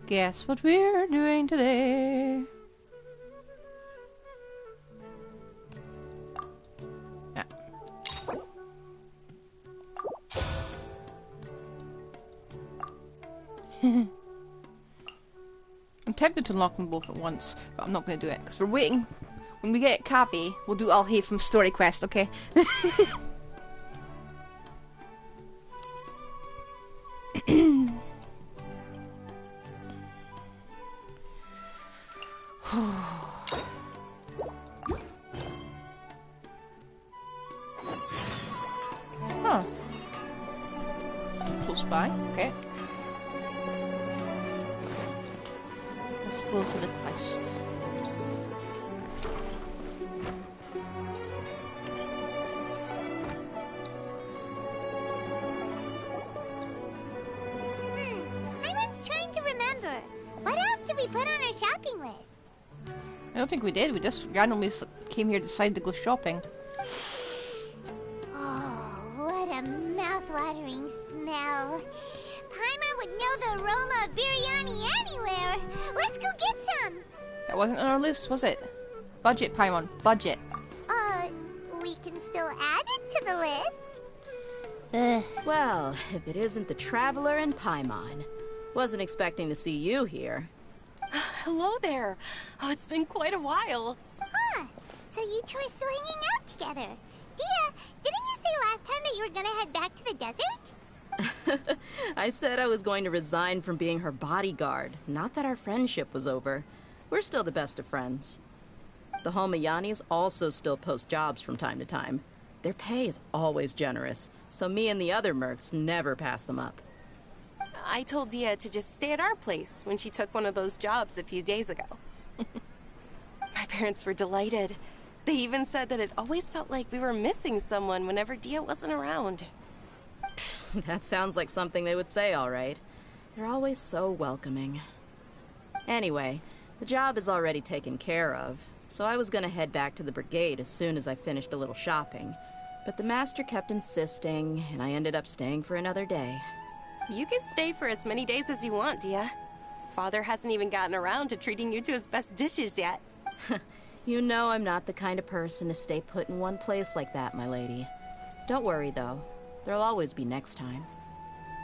Guess what we're doing today? Yeah. I'm tempted to unlock them both at once, but I'm not going to do it because we're waiting. When we get Cavi, we'll do All Hay from Story Quest, okay? Huh. Close by, okay. Let's go to the quest. I was trying to remember. What else did we put on our shopping list? I don't think we did. We just randomly came here, decided to go shopping. Oh, what a mouth-watering smell. Paimon would know the aroma of biryani anywhere. Let's go get some. That wasn't on our list, was it? Budget, Paimon. Budget. We can still add it to the list. Well, if it isn't the Traveler and Paimon. Wasn't expecting to see you here. Hello there. Oh, it's been quite a while. Huh. So you two are still hanging out together. Dehya, didn't you say last time that you were gonna head back to the desert? I said I was going to resign from being her bodyguard, not that our friendship was over. We're still the best of friends. The Homayanis also still post jobs from time to time. Their pay is always generous, so me and the other mercs never pass them up. I told Dehya to just stay at our place when she took one of those jobs a few days ago. My parents were delighted. They even said that it always felt like we were missing someone whenever Dehya wasn't around. That sounds like something they would say, all right. They're always so welcoming. Anyway, the job is already taken care of, so I was gonna head back to the brigade as soon as I finished a little shopping. But the master kept insisting, and I ended up staying for another day. You can stay for as many days as you want, Dehya. Father hasn't even gotten around to treating you to his best dishes yet. You know I'm not the kind of person to stay put in one place like that, my lady. Don't worry, though. There'll always be next time.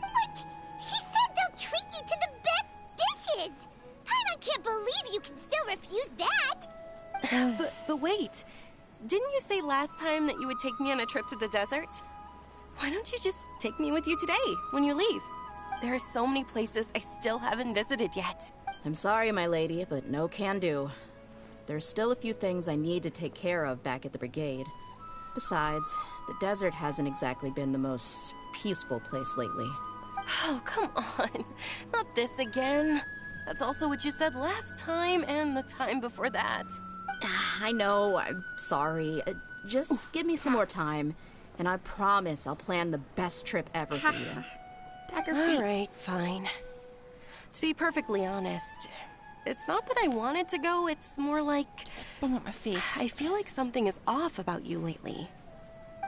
But she said they'll treat you to the best dishes. Paimon can't believe you can still refuse that. But wait. Didn't you say last time that you would take me on a trip to the desert? Why don't you just take me with you today, when you leave? There are so many places I still haven't visited yet. I'm sorry, my lady, but no can do. There's still a few things I need to take care of back at the brigade. Besides, the desert hasn't exactly been the most peaceful place lately. Oh, come on. Not this again. That's also what you said last time and the time before that. I know, I'm sorry. Just give me some more time, and I promise I'll plan the best trip ever for you. Dagger feet. All right, fine. To be perfectly honest, it's not that I wanted to go, it's more like... Bum up my face. I feel like something is off about you lately.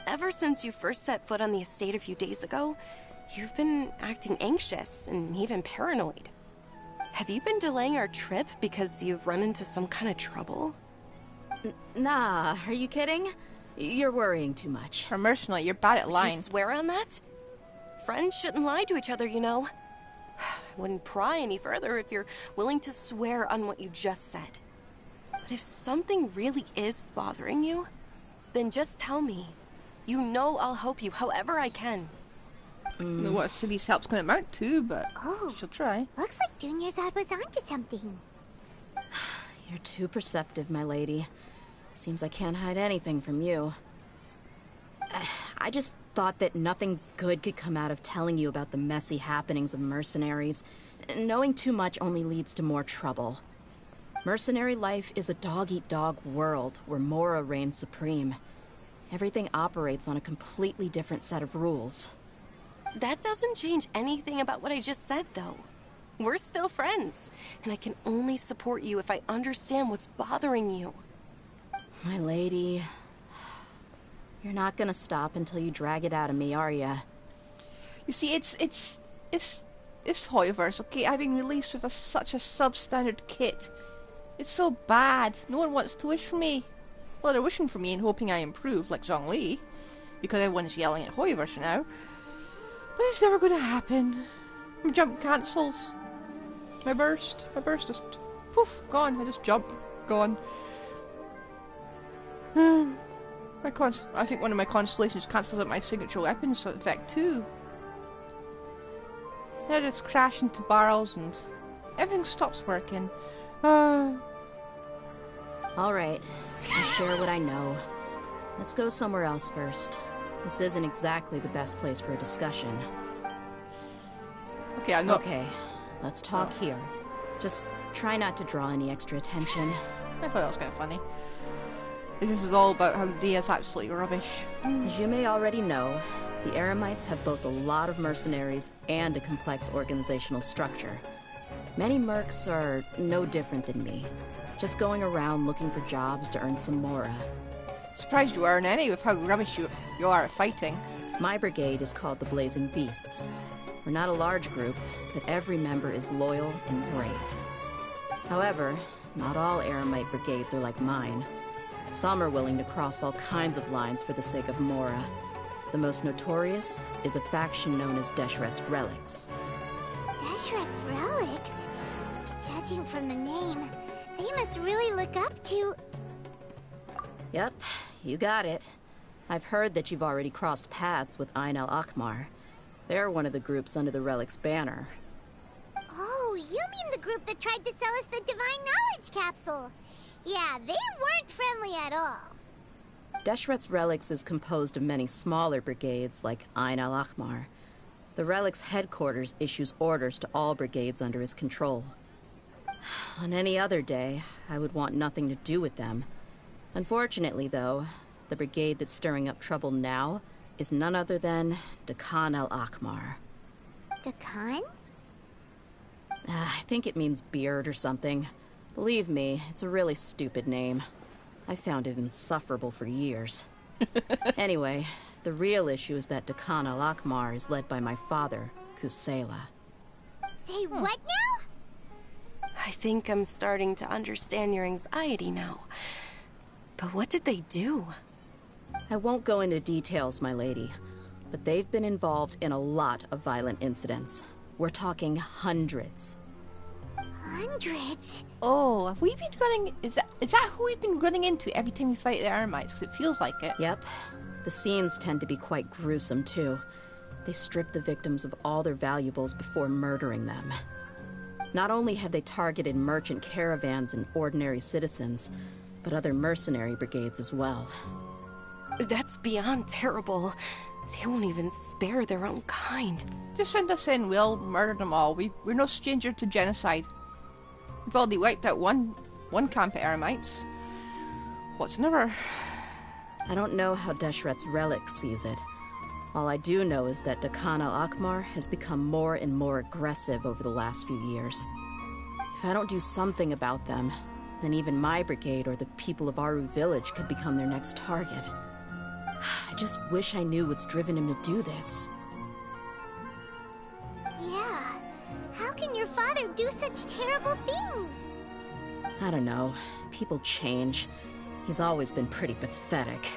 Ever since you first set foot on the estate a few days ago, you've been acting anxious and even paranoid. Have you been delaying our trip because you've run into some kind of trouble? Nah, are you kidding? You're worrying too much. Or mercenary, you're bad at Would lying. you swear on that? Friends shouldn't lie to each other, you know. I wouldn't pry any further if you're willing to swear on what you just said. But if something really is bothering you, then just tell me. You know I'll help you however I can. I don't know what Civi's help's going to amount to, but she'll try. Looks like Dunyarzad was onto something. You're too perceptive, my lady. Seems I can't hide anything from you. I just thought that nothing good could come out of telling you about the messy happenings of mercenaries. Knowing too much only leads to more trouble. Mercenary life is a dog-eat-dog world where Mora reigns supreme. Everything operates on a completely different set of rules. That doesn't change anything about what I just said, though. We're still friends, and I can only support you if I understand what's bothering you. My lady, you're not gonna stop until you drag it out of me, are ya? You see, it's this Hoyoverse, okay, I've been released with such a substandard kit. It's so bad. No one wants to wish for me. Well, they're wishing for me and hoping I improve, like Zhongli, because everyone's yelling at Hoyoverse now. But it's never going to happen. My jump cancels. My burst just, poof, gone. I just jump, gone. I think one of my constellations cancels out my signature weapons effect too. And I just crash into barrels and everything stops working. Alright, I'll share what I know. Let's go somewhere else first. This isn't exactly the best place for a discussion. Okay, I'm not... Okay, let's talk here. Just try not to draw any extra attention. I thought that was kind of funny. This is all about how Dehya's absolutely rubbish. As you may already know, the Eremites have both a lot of mercenaries and a complex organizational structure. Many mercs are no different than me, just going around looking for jobs to earn some mora. Surprised you aren't any with how rubbish you are at fighting. My brigade is called the Blazing Beasts. We're not a large group, but every member is loyal and brave. However, not all Eremite brigades are like mine. Some are willing to cross all kinds of lines for the sake of mora. The most notorious is a faction known as Deshret's Relics. Deshret's Relics? Judging from the name, they must really look up to... Yep, you got it. I've heard that you've already crossed paths with Ain al-Akmar. They're one of the groups under the Relic's banner. Oh, you mean the group that tried to sell us the Divine Knowledge Capsule? Yeah, they weren't friendly at all. Deshret's Relics is composed of many smaller brigades like Ain al-Akmar. The Relic's headquarters issues orders to all brigades under his control. On any other day, I would want nothing to do with them. Unfortunately, though, the brigade that's stirring up trouble now is none other than Dehya al-Akmar. Dehya? I think it means beard or something. Believe me, it's a really stupid name. I found it insufferable for years. Anyway, the real issue is that Dehya al-Akmar is led by my father, Kusela. Say what now? I think I'm starting to understand your anxiety now. But what did they do? I won't go into details, my lady, but they've been involved in a lot of violent incidents. We're talking hundreds. Hundreds? Oh, have we been running... Is that who we've been running into every time we fight the Eremites? Because it feels like it. Yep. The scenes tend to be quite gruesome, too. They strip the victims of all their valuables before murdering them. Not only have they targeted merchant caravans and ordinary citizens, but other mercenary brigades as well. That's beyond terrible. They won't even spare their own kind. Just send us in, we'll murder them all. We're no stranger to genocide. We've already wiped out one camp of Eremites. What's another? I don't know how Deshret's Relic sees it. All I do know is that Dehya al-Akmar has become more and more aggressive over the last few years. If I don't do something about them, then even my brigade or the people of Aru village could become their next target. I just wish I knew what's driven him to do this. Yeah. How can your father do such terrible things? I don't know. People change. He's always been pretty pathetic.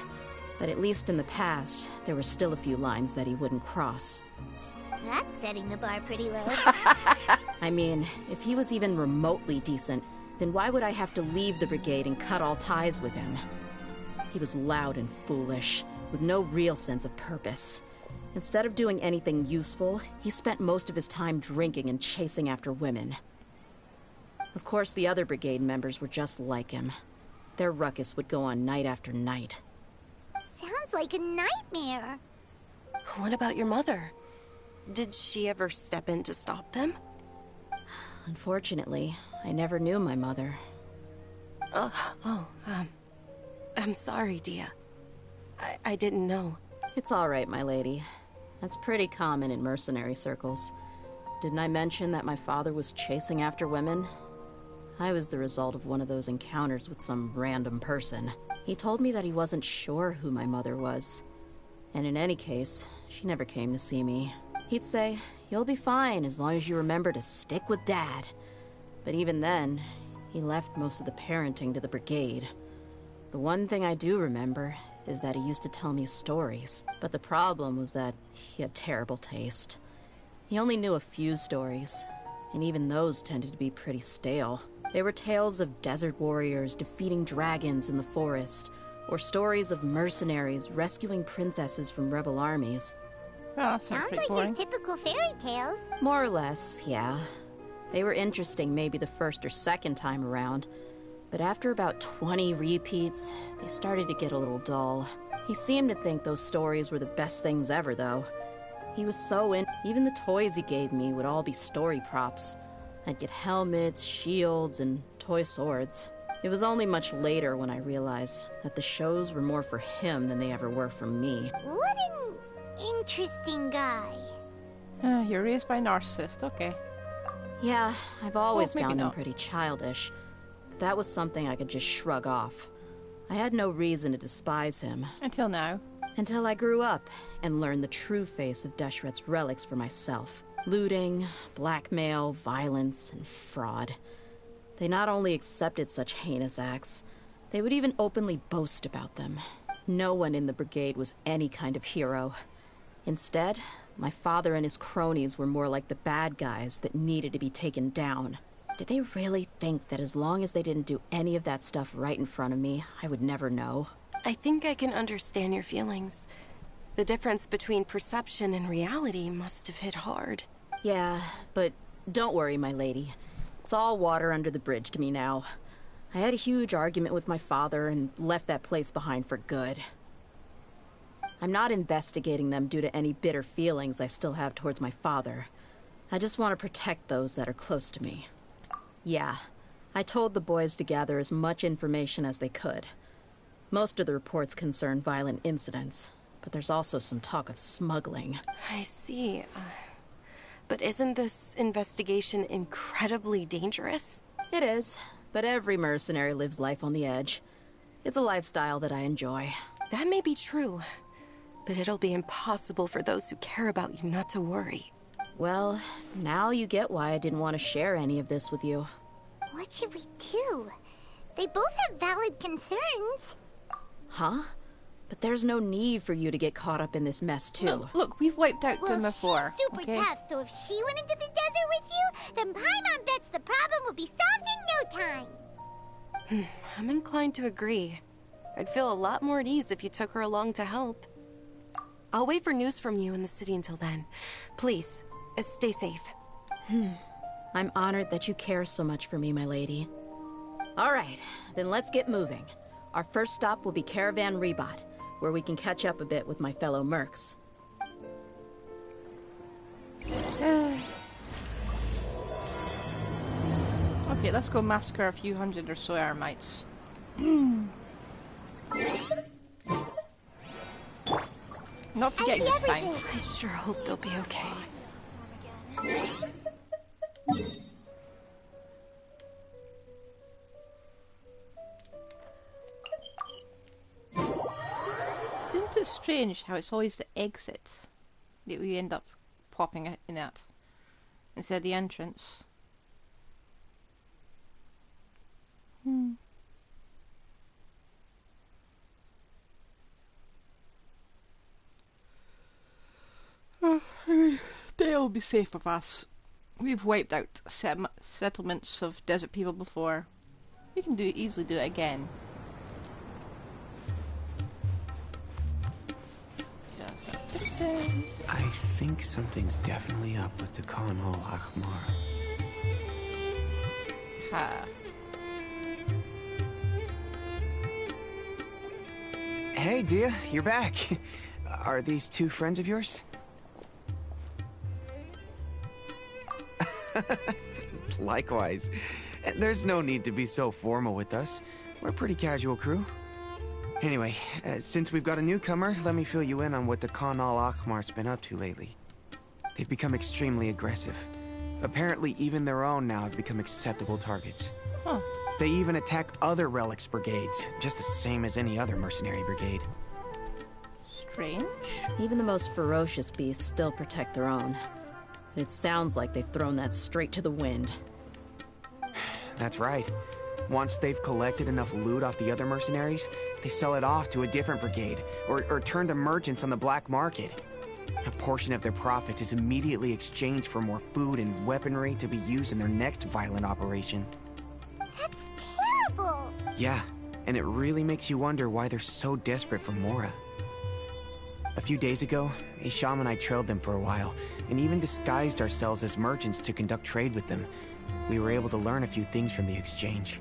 But at least in the past, there were still a few lines that he wouldn't cross. That's setting the bar pretty low. I mean, if he was even remotely decent, then why would I have to leave the brigade and cut all ties with him? He was loud and foolish, with no real sense of purpose. Instead of doing anything useful, he spent most of his time drinking and chasing after women. Of course, the other brigade members were just like him. Their ruckus would go on night after night. Sounds like a nightmare. What about your mother? Did she ever step in to stop them? Unfortunately, I never knew my mother. I'm sorry, Dehya. I didn't know. It's all right, my lady. That's pretty common in mercenary circles. Didn't I mention that my father was chasing after women? I was the result of one of those encounters with some random person. He told me that he wasn't sure who my mother was. And in any case, she never came to see me. He'd say, You'll be fine as long as you remember to stick with Dad. But even then, he left most of the parenting to the brigade. The one thing I do remember is that he used to tell me stories. But the problem was that he had terrible taste. He only knew a few stories, and even those tended to be pretty stale. They were tales of desert warriors defeating dragons in the forest, or stories of mercenaries rescuing princesses from rebel armies. Well, that sounds Sounds pretty like boring. your typical fairy tales. More or less, yeah. They were interesting maybe the first or second time around, but after about 20 repeats, they started to get a little dull. He seemed to think those stories were the best things ever, though. He was so even the toys he gave me would all be story props. I'd get helmets, shields, and toy swords. It was only much later when I realized that the shows were more for him than they ever were for me. What an interesting guy. You're raised by a narcissist, okay. Yeah, I've always Well, maybe found him not. pretty childish. But that was something I could just shrug off. I had no reason to despise him. Until now. Until I grew up and learned the true face of Deshret's relics for myself. Looting, blackmail, violence, and fraud. They not only accepted such heinous acts, they would even openly boast about them. No one in the brigade was any kind of hero. Instead, my father and his cronies were more like the bad guys that needed to be taken down. Did they really think that as long as they didn't do any of that stuff right in front of me, I would never know? I think I can understand your feelings. The difference between perception and reality must have hit hard. Yeah, but don't worry, my lady. It's all water under the bridge to me now. I had a huge argument with my father and left that place behind for good. I'm not investigating them due to any bitter feelings I still have towards my father. I just want to protect those that are close to me. Yeah, I told the boys to gather as much information as they could. Most of the reports concern violent incidents, but there's also some talk of smuggling. I see. But isn't this investigation incredibly dangerous? It is, but every mercenary lives life on the edge. It's a lifestyle that I enjoy. That may be true, but it'll be impossible for those who care about you not to worry. Well, now you get why I didn't want to share any of this with you. What should we do? They both have valid concerns. Huh? But there's no need for you to get caught up in this mess, too. Look, we've wiped out them Well, before. she's super okay? tough, so if she went into the desert with you, then Paimon bets the problem will be solved in no time. I'm inclined to agree. I'd feel a lot more at ease if you took her along to help. I'll wait for news from you in the city until then. Please, stay safe. I'm honored that you care so much for me, my lady. All right, then let's get moving. Our first stop will be Caravan Rebot, where we can catch up a bit with my fellow mercs. Okay, let's go massacre a few hundred or so Eremites. Not forgetting this time. I sure hope they'll be okay. Isn't it strange how it's always the exit that we end up popping in at instead of the entrance? They'll be safe with us. We've wiped out settlements of desert people before. We can easily do it again. Just up the stairs. I think something's definitely up with the Khan al-Ahmar. Ha. Hey, Dehya, you're back. Are these two friends of yours? Likewise. There's no need to be so formal with us. We're a pretty casual crew. Anyway, since we've got a newcomer, let me fill you in on what the Khan al-Ahmar's been up to lately. They've become extremely aggressive. Apparently, even their own now have become acceptable targets. Huh. They even attack other relics brigades, just the same as any other mercenary brigade. Strange. Even the most ferocious beasts still protect their own. And it sounds like they've thrown that straight to the wind. That's right. Once they've collected enough loot off the other mercenaries, they sell it off to a different brigade, or turn to merchants on the black market. A portion of their profits is immediately exchanged for more food and weaponry to be used in their next violent operation. That's terrible! Yeah, and it really makes you wonder why they're so desperate for Mora. A few days ago, Isham and I trailed them for a while, and even disguised ourselves as merchants to conduct trade with them. We were able to learn a few things from the exchange.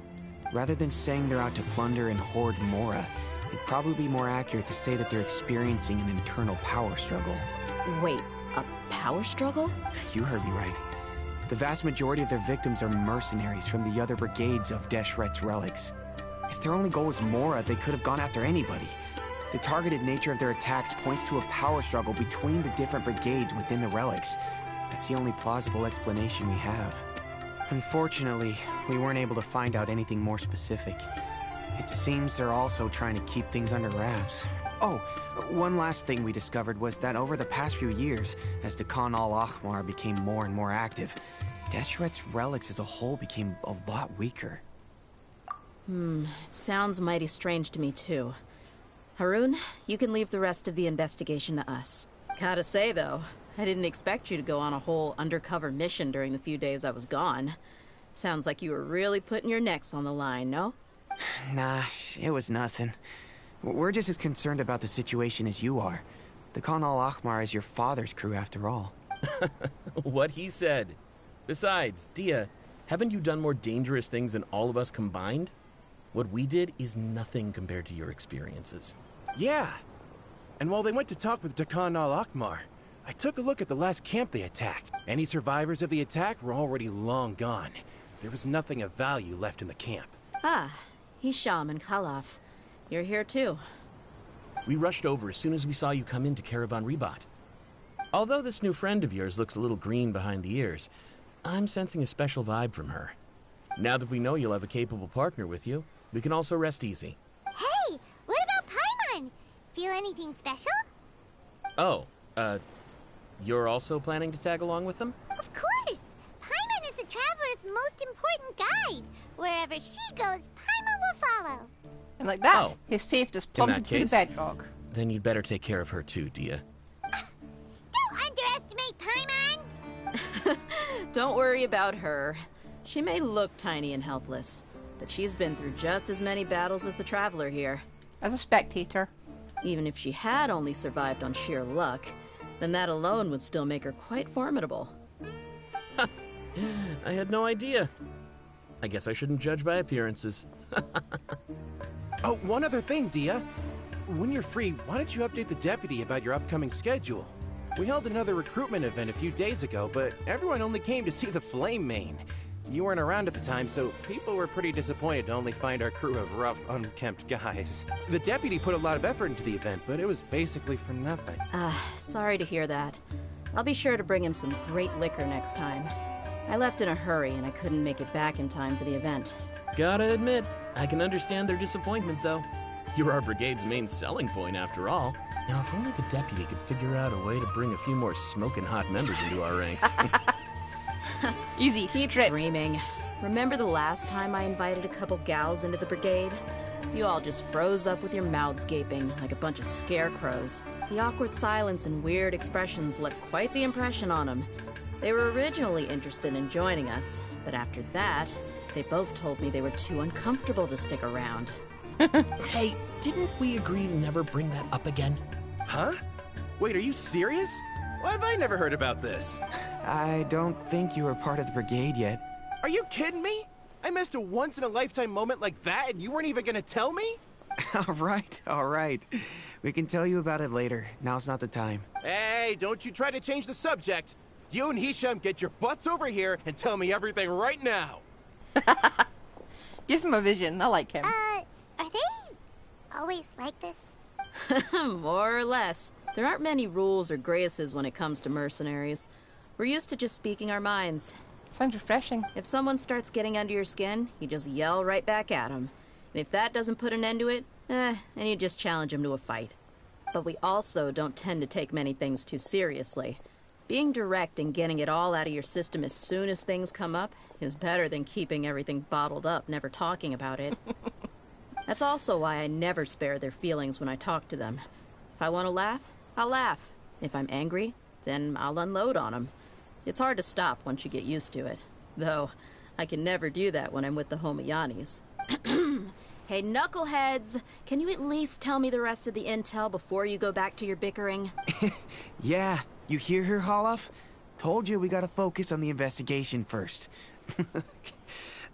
Rather than saying they're out to plunder and hoard Mora, it'd probably be more accurate to say that they're experiencing an internal power struggle. Wait, a power struggle? You heard me right. The vast majority of their victims are mercenaries from the other brigades of Deshret's relics. If their only goal was Mora, they could have gone after anybody. The targeted nature of their attacks points to a power struggle between the different brigades within the relics. That's the only plausible explanation we have. Unfortunately, we weren't able to find out anything more specific. It seems they're also trying to keep things under wraps. Oh, one last thing we discovered was that over the past few years, as the Khan al-Ahmar became more and more active, Deshret's relics as a whole became a lot weaker. It sounds mighty strange to me too. Harun, you can leave the rest of the investigation to us. Gotta say though, I didn't expect you to go on a whole undercover mission during the few days I was gone. Sounds like you were really putting your necks on the line, no? Nah, it was nothing. We're just as concerned about the situation as you are. The Khan al-Ahmar is your father's crew after all. What he said. Besides, Dehya, haven't you done more dangerous things than all of us combined? What we did is nothing compared to your experiences. Yeah. And while they went to talk with Khan al-Ahmar, I took a look at the last camp they attacked. Any survivors of the attack were already long gone. There was nothing of value left in the camp. Ah, Hisham and Khalaf. You're here too. We rushed over as soon as we saw you come into Caravan Ribat. Although this new friend of yours looks a little green behind the ears, I'm sensing a special vibe from her. Now that we know you'll have a capable partner with you, we can also rest easy. Hey, what about Paimon? Feel anything special? Oh, you're also planning to tag along with them? Of course! Paimon is the traveler's most important guide. Wherever she goes, Paimon will follow. And like that, Oh. his faith just In that plummeted through the case- bedrock. Then you'd better take care of her too, Dehya. Don't underestimate Paimon! Don't worry about her. She may look tiny and helpless, but she's been through just as many battles as the Traveler here. As a spectator. Even if she had only survived on sheer luck, then that alone would still make her quite formidable. I had no idea. I guess I shouldn't judge by appearances. Oh, one other thing, Dehya. When you're free, why don't you update the deputy about your upcoming schedule? We held another recruitment event a few days ago, but everyone only came to see the Flame Main. You weren't around at the time, so people were pretty disappointed to only find our crew of rough, unkempt guys. The deputy put a lot of effort into the event, but it was basically for nothing. Sorry to hear that. I'll be sure to bring him some great liquor next time. I left in a hurry and I couldn't make it back in time for the event. Gotta admit, I can understand their disappointment, though. You're our brigade's main selling point, after all. Now, if only the deputy could figure out a way to bring a few more smoking hot members into our ranks. Easy, Keep strip. dreaming. Remember the last time I invited a couple gals into the brigade? You all just froze up with your mouths gaping like a bunch of scarecrows. The awkward silence and weird expressions left quite the impression on them. They were originally interested in joining us, but after that, they both told me they were too uncomfortable to stick around. Hey, didn't we agree to never bring that up again? Huh? Wait, are you serious? Why have I never heard about this? I don't think you were part of the brigade yet. Are you kidding me? I missed a once-in-a-lifetime moment like that and you weren't even gonna tell me? All right. We can tell you about it later. Now's not the time. Hey, don't you try to change the subject. You and Hisham get your butts over here and tell me everything right now. Give him a vision. I like him. Are they always like this? More or less. There aren't many rules or graces when it comes to mercenaries. We're used to just speaking our minds. Sounds refreshing. If someone starts getting under your skin, you just yell right back at them. And if that doesn't put an end to it, then you just challenge them to a fight. But we also don't tend to take many things too seriously. Being direct and getting it all out of your system as soon as things come up is better than keeping everything bottled up, never talking about it. That's also why I never spare their feelings when I talk to them. If I want to laugh, I'll laugh. If I'm angry, then I'll unload on them. It's hard to stop once you get used to it. Though, I can never do that when I'm with the Homayanis. Hey, knuckleheads! Can you at least tell me the rest of the intel before you go back to your bickering? Yeah, you hear her, Holof? Told you we gotta focus on the investigation first.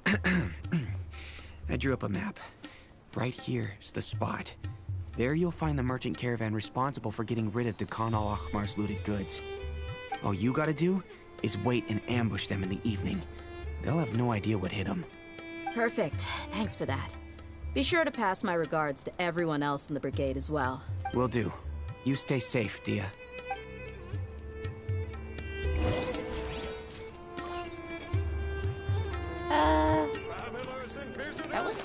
I drew up a map. Right here is the spot. There you'll find the merchant caravan responsible for getting rid of Khan al-Ahmar's looted goods. All you gotta do is wait and ambush them in the evening. They'll have no idea what hit them. Perfect. Thanks for that. Be sure to pass my regards to everyone else in the brigade as well. Will do. You stay safe, Dehya. That was...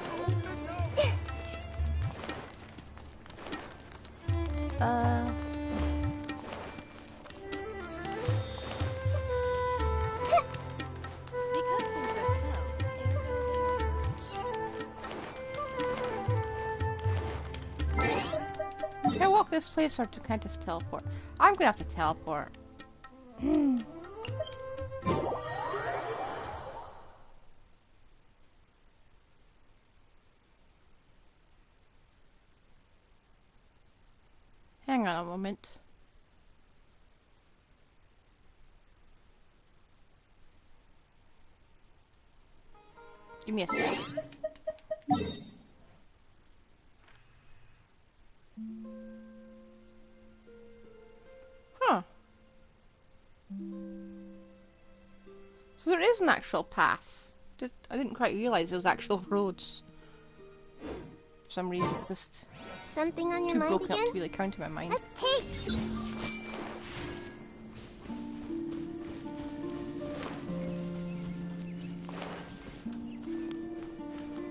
Can I walk this place or can I just teleport? I'm gonna have to teleport. Hang on a moment. Give me a sec. Huh. So there is an actual path. I didn't quite realize there was actual roads. For some reason it's just Something on your too mind broken up again? to really count in my mind. Hey!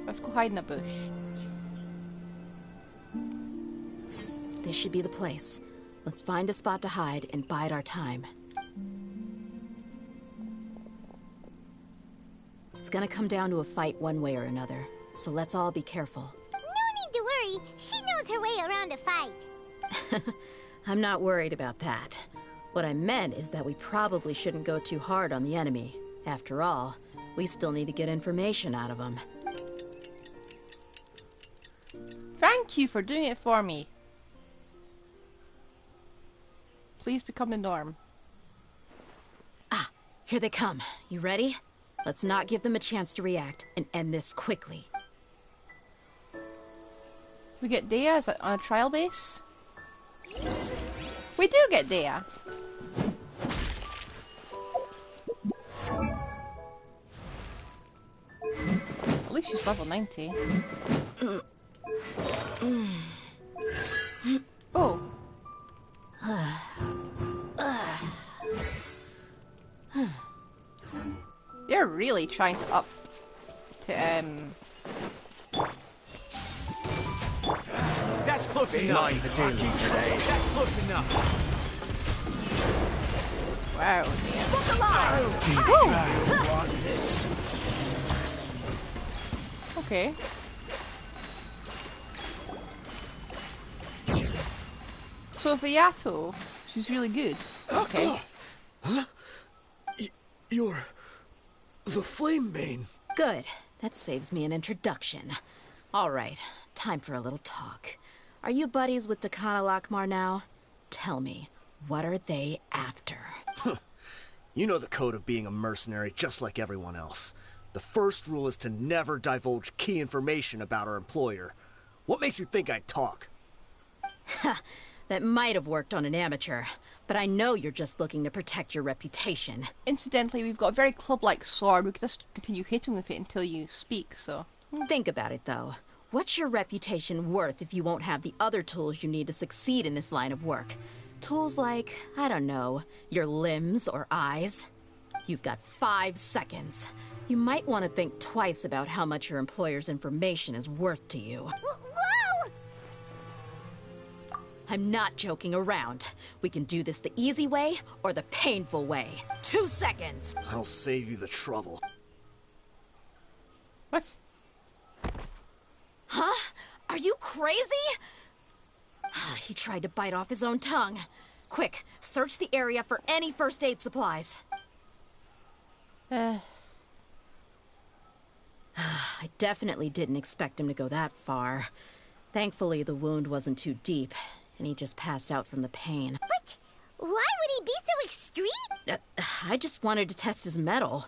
Let's go hide in the bush. This should be the place. Let's find a spot to hide and bide our time. It's gonna come down to a fight one way or another, so let's all be careful. No need to worry. She knows her way around a fight. I'm not worried about that. What I meant is that we probably shouldn't go too hard on the enemy. After all, we still need to get information out of them. Thank you for doing it for me. Please become the norm. Ah, here they come. You ready? Let's not give them a chance to react and end this quickly. We get Dehya as on a trial base? We do get Dehya! At least she's level 90. Oh. You're really trying to up to That's close enough. The danger today. That's close enough. wow. Okay. So for Yato, she's really good. Okay. You're the Flame Bane. Good. That saves me an introduction. All right, time for a little talk. Are you buddies with Khan al-Ahmar now? Tell me, what are they after? You know the code of being a mercenary just like everyone else. The first rule is to never divulge key information about our employer. What makes you think I'd talk? That might have worked on an amateur, but I know you're just looking to protect your reputation. Incidentally, we've got a very club-like sword. We could just continue hitting with it until you speak, so... Think about it, though. What's your reputation worth if you won't have the other tools you need to succeed in this line of work? Tools like, I don't know, your limbs or eyes? You've got 5 seconds. You might want to think twice about how much your employer's information is worth to you. Whoa! I'm not joking around. We can do this the easy way or the painful way. 2 seconds. I'll save you the trouble. What? Huh? Are you crazy? He tried to bite off his own tongue. Quick, search the area for any first aid supplies. I definitely didn't expect him to go that far. Thankfully, the wound wasn't too deep, and he just passed out from the pain. But why would he be so extreme? I just wanted to test his mettle.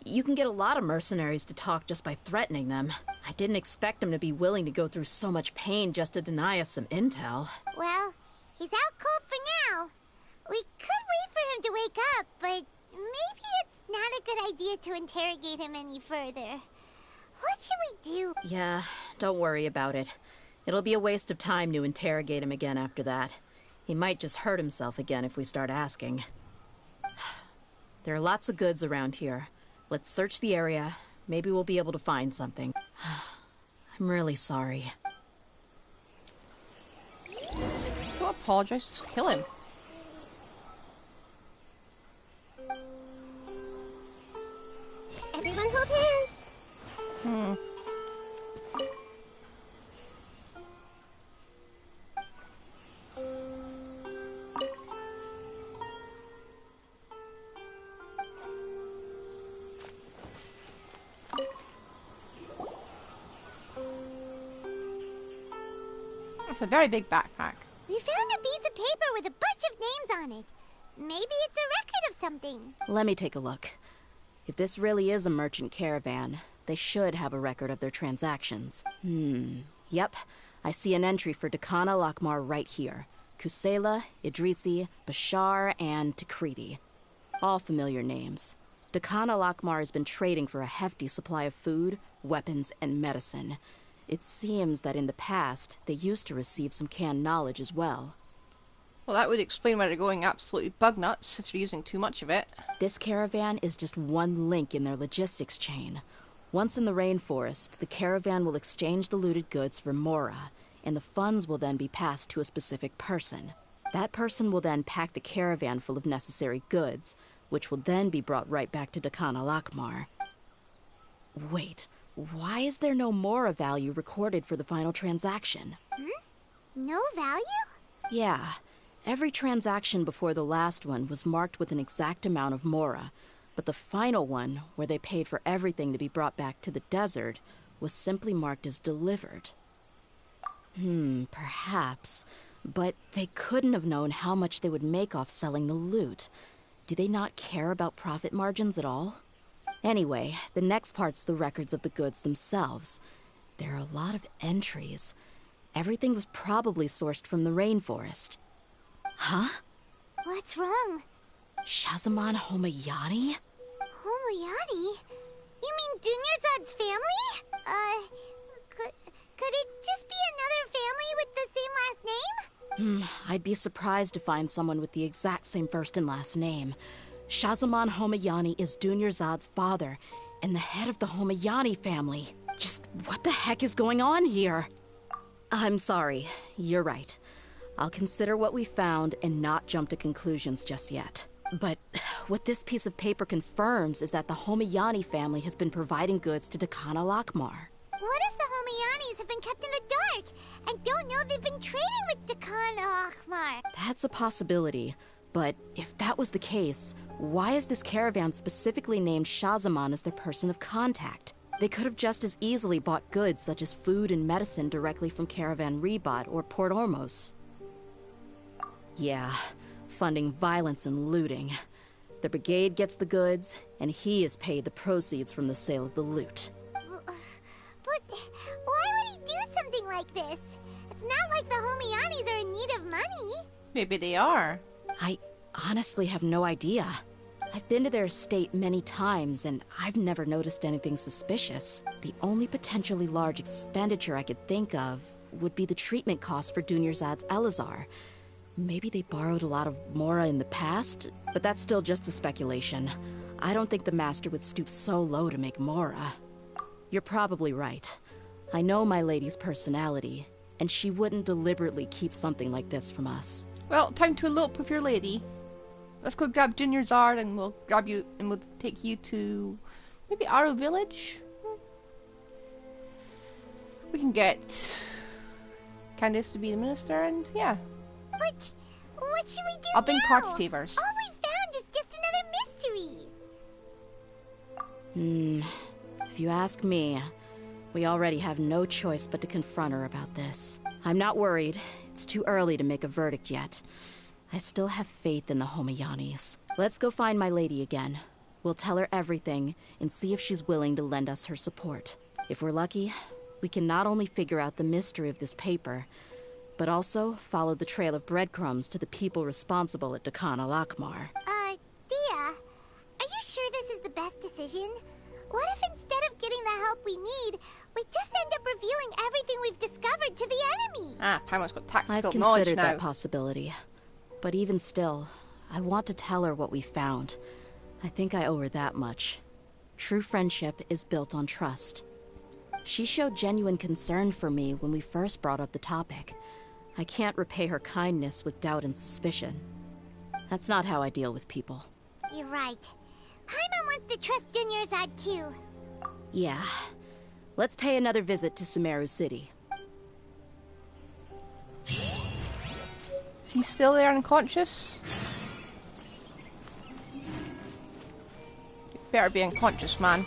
You can get a lot of mercenaries to talk just by threatening them. I didn't expect him to be willing to go through so much pain just to deny us some intel. Well, he's out cold for now. We could wait for him to wake up, but maybe it's not a good idea to interrogate him any further. What should we do? Yeah, don't worry about it. It'll be a waste of time to interrogate him again after that. He might just hurt himself again if we start asking. There are lots of goods around here. Let's search the area. Maybe we'll be able to find something. I'm really sorry. Don't apologize, just kill him. Everyone hold hands. It's a very big backpack. We found a piece of paper with a bunch of names on it. Maybe it's a record of something. Let me take a look. If this really is a merchant caravan, they should have a record of their transactions. Yep. I see an entry for Dakana Lakmar right here. Kusela, Idrisi, Bashar, and Takriti. All familiar names. Dakana Lakmar has been trading for a hefty supply of food, weapons, and medicine. It seems that in the past, they used to receive some canned knowledge as well. Well, that would explain why they're going absolutely bug nuts if they're using too much of it. This caravan is just one link in their logistics chain. Once in the rainforest, the caravan will exchange the looted goods for Mora, and the funds will then be passed to a specific person. That person will then pack the caravan full of necessary goods, which will then be brought right back to Dakana Lakmar. Wait, why is there no Mora value recorded for the final transaction? No value? Yeah. Every transaction before the last one was marked with an exact amount of Mora, but the final one, where they paid for everything to be brought back to the desert, was simply marked as delivered. Perhaps. But they couldn't have known how much they would make off selling the loot. Do they not care about profit margins at all? Anyway, the next part's the records of the goods themselves. There are a lot of entries. Everything was probably sourced from the rainforest. Huh? What's wrong? Shahzaman Homayani? Homayani? You mean Dunyarzad's family? Could it just be another family with the same last name? I'd be surprised to find someone with the exact same first and last name. Shahzaman Homayani is Dunyarzad's father, and the head of the Homayani family. Just what the heck is going on here? I'm sorry, you're right. I'll consider what we found and not jump to conclusions just yet. But what this piece of paper confirms is that the Homayani family has been providing goods to Dakana Lakmar. What if the Homayanis have been kept in the dark and don't know they've been trading with Dakana Lakmar? That's a possibility, but if that was the case, why is this caravan specifically named Shahzaman as their person of contact? They could have just as easily bought goods such as food and medicine directly from Caravan Ribat or Port Ormos. Yeah, funding violence and looting. The brigade gets the goods, and he is paid the proceeds from the sale of the loot. But why would he do something like this? It's not like the Homayanis are in need of money. Maybe they are. I honestly have no idea. I've been to their estate many times, and I've never noticed anything suspicious. The only potentially large expenditure I could think of would be the treatment costs for Dunyarzad's Elazar. Maybe they borrowed a lot of Mora in the past, but that's still just a speculation. I don't think the Master would stoop so low to make Mora. You're probably right. I know my lady's personality, and she wouldn't deliberately keep something like this from us. Well, time to elope with your lady. Let's go grab Junior Zard and we'll grab you and we'll take you to maybe Arrow Village? We can get Candace to be the minister and yeah. But what should we do I'll bring now? party favors. All we found is just another mystery. If you ask me, we already have no choice but to confront her about this. I'm not worried. It's too early to make a verdict yet. I still have faith in the Homayanis. Let's go find my lady again. We'll tell her everything and see if she's willing to lend us her support. If we're lucky, we can not only figure out the mystery of this paper, but also follow the trail of breadcrumbs to the people responsible at Dakan al-Akmar. Dehya, are you sure this is the best decision? What if instead of getting the help we need, we just end up revealing everything we've discovered to the enemy? Ah, Paimon's got I've tactical knowledge considered now. that possibility. But even still, I want to tell her what we found. I think I owe her that much. True friendship is built on trust. She showed genuine concern for me when we first brought up the topic. I can't repay her kindness with doubt and suspicion. That's not how I deal with people. You're right. Paimon wants to trust Dunyarzad too. Yeah. Let's pay another visit to Sumeru City. Is he still there unconscious? You better be unconscious, man.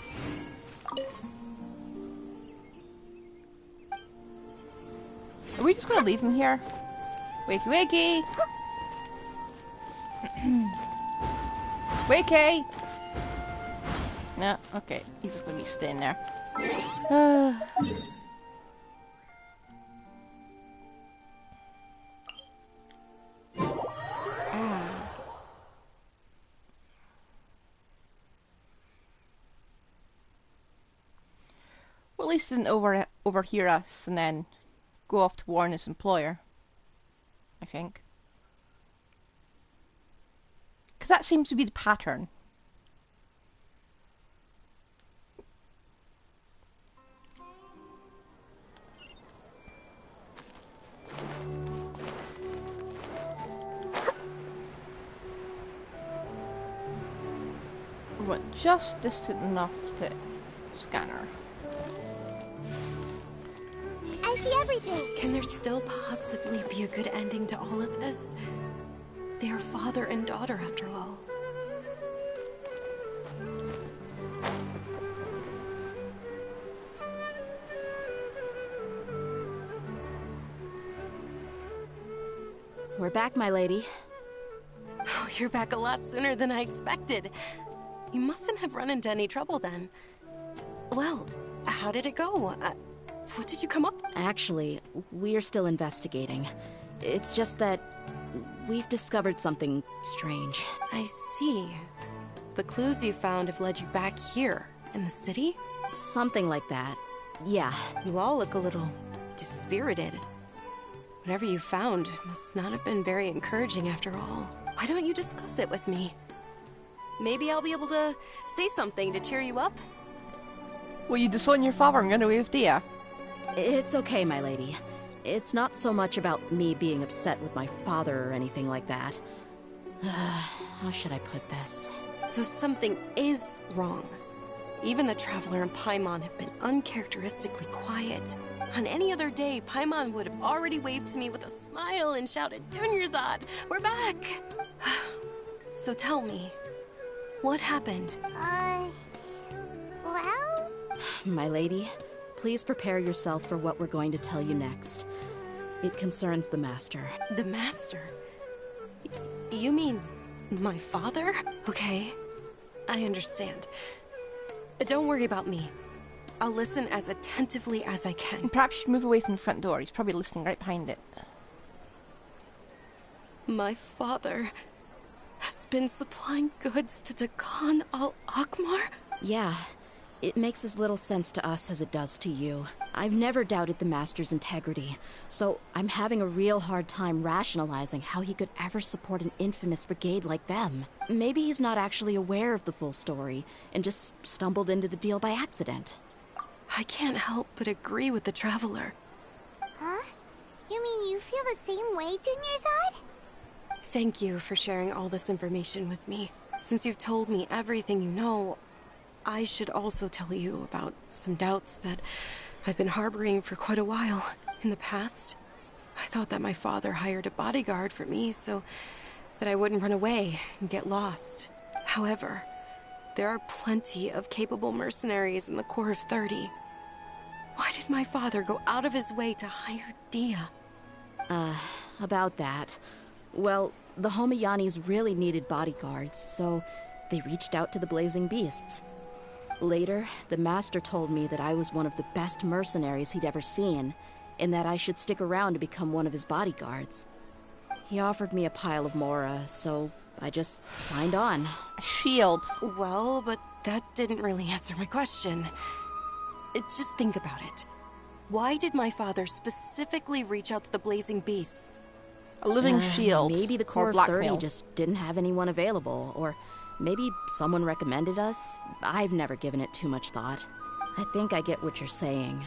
Are we just gonna leave him here? Wakey wakey! Wakey! No, okay. He's just gonna be staying there. Well, at least he didn't overhear us and then go off to warn his employer, I think. Because that seems to be the pattern. We went just distant enough to scan her. I see everything. Can there still possibly be a good ending to all of this? They are father and daughter, after all. We're back, my lady. Oh, you're back a lot sooner than I expected. You mustn't have run into any trouble then. Well, how did it go? What did you come up with? Actually, we are still investigating. It's just that we've discovered something strange. I see. The clues you found have led you back here, in the city? Something like that. Yeah. You all look a little dispirited. Whatever you found must not have been very encouraging after all. Why don't you discuss it with me? Maybe I'll be able to say something to cheer you up? Will you disown your father and run away with Dehya? It's okay, my lady. It's not so much about me being upset with my father or anything like that. How should I put this? So something is wrong. Even the Traveler and Paimon have been uncharacteristically quiet. On any other day, Paimon would have already waved to me with a smile and shouted, Dunyarzad, we're back! So tell me, what happened? Well? My lady, please prepare yourself for what we're going to tell you next. It concerns the Master. The Master? You mean my father? Okay, I understand. Don't worry about me. I'll listen as attentively as I can. And perhaps you should move away from the front door. He's probably listening right behind it. My father has been supplying goods to Dakan al-Akmar? Yeah, it makes as little sense to us as it does to you. I've never doubted the Master's integrity, so I'm having a real hard time rationalizing how he could ever support an infamous brigade like them. Maybe he's not actually aware of the full story and just stumbled into the deal by accident. I can't help but agree with the Traveler. Huh? You mean you feel the same way, Dunyarzad? Thank you for sharing all this information with me. Since you've told me everything you know, I should also tell you about some doubts that I've been harboring for quite a while. In the past, I thought that my father hired a bodyguard for me so that I wouldn't run away and get lost. However, there are plenty of capable mercenaries in the Corps of 30. Why did my father go out of his way to hire Dehya? About that. Well, the Homayanis really needed bodyguards, so they reached out to the Blazing Beasts. Later, the Master told me that I was one of the best mercenaries he'd ever seen, and that I should stick around to become one of his bodyguards. He offered me a pile of Mora, so I just signed on. A shield. Well, but that didn't really answer my question. Just think about it. Why did my father specifically reach out to the Blazing Beasts? A living shield. Maybe the Corps or of 30 blackmail. just didn't have anyone available, or maybe someone recommended us. I've never given it too much thought. I think I get what you're saying.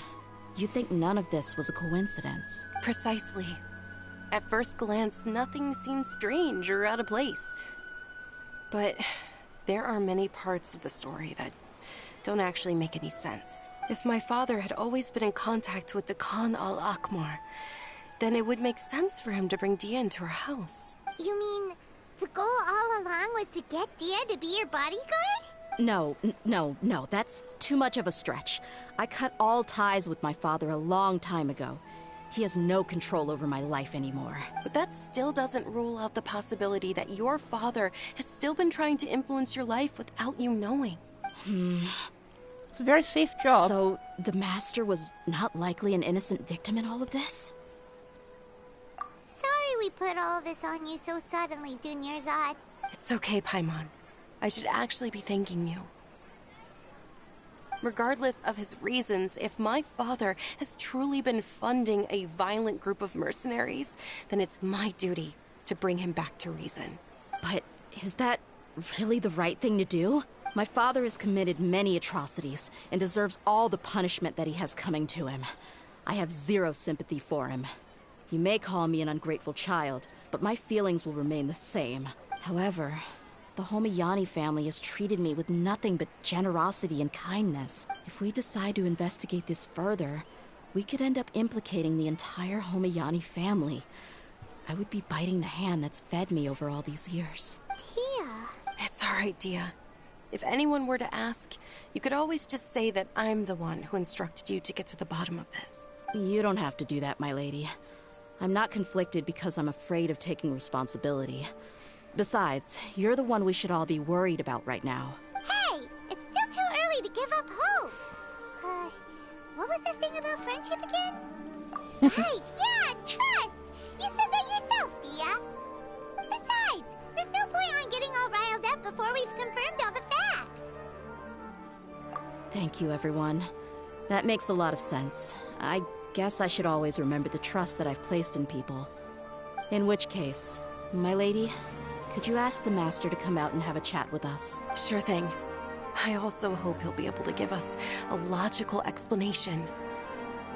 You think none of this was a coincidence. Precisely. At first glance, nothing seems strange or out of place. But there are many parts of the story that don't actually make any sense. If my father had always been in contact with the Khan al-Akmar, then it would make sense for him to bring Dehya into our house. You mean the goal all along was to get Dehya to be your bodyguard? No, that's too much of a stretch. I cut all ties with my father a long time ago. He has no control over my life anymore. But that still doesn't rule out the possibility that your father has still been trying to influence your life without you knowing. It's a very safe job. So, the Master was not likely an innocent victim in all of this? Sorry we put all of this on you so suddenly, Dunyarzad. It's okay, Paimon. I should actually be thanking you. Regardless of his reasons, if my father has truly been funding a violent group of mercenaries, then it's my duty to bring him back to reason. But is that really the right thing to do? My father has committed many atrocities and deserves all the punishment that he has coming to him. I have zero sympathy for him. You may call me an ungrateful child, but my feelings will remain the same. However, the Homayani family has treated me with nothing but generosity and kindness. If we decide to investigate this further, we could end up implicating the entire Homayani family. I would be biting the hand that's fed me over all these years. Dehya. It's all right, Dehya. If anyone were to ask, you could always just say that I'm the one who instructed you to get to the bottom of this. You don't have to do that, my lady. I'm not conflicted because I'm afraid of taking responsibility. Besides, you're the one we should all be worried about right now. Hey, it's still too early to give up hope. What was the thing about friendship again? Right, yeah, trust. You said that yourself, Dehya. Besides, there's no point on getting all riled up before we've confirmed all the facts. Thank you, everyone. That makes a lot of sense. I guess I should always remember the trust that I've placed in people. In which case, my lady, could you ask the Master to come out and have a chat with us? Sure thing. I also hope he'll be able to give us a logical explanation.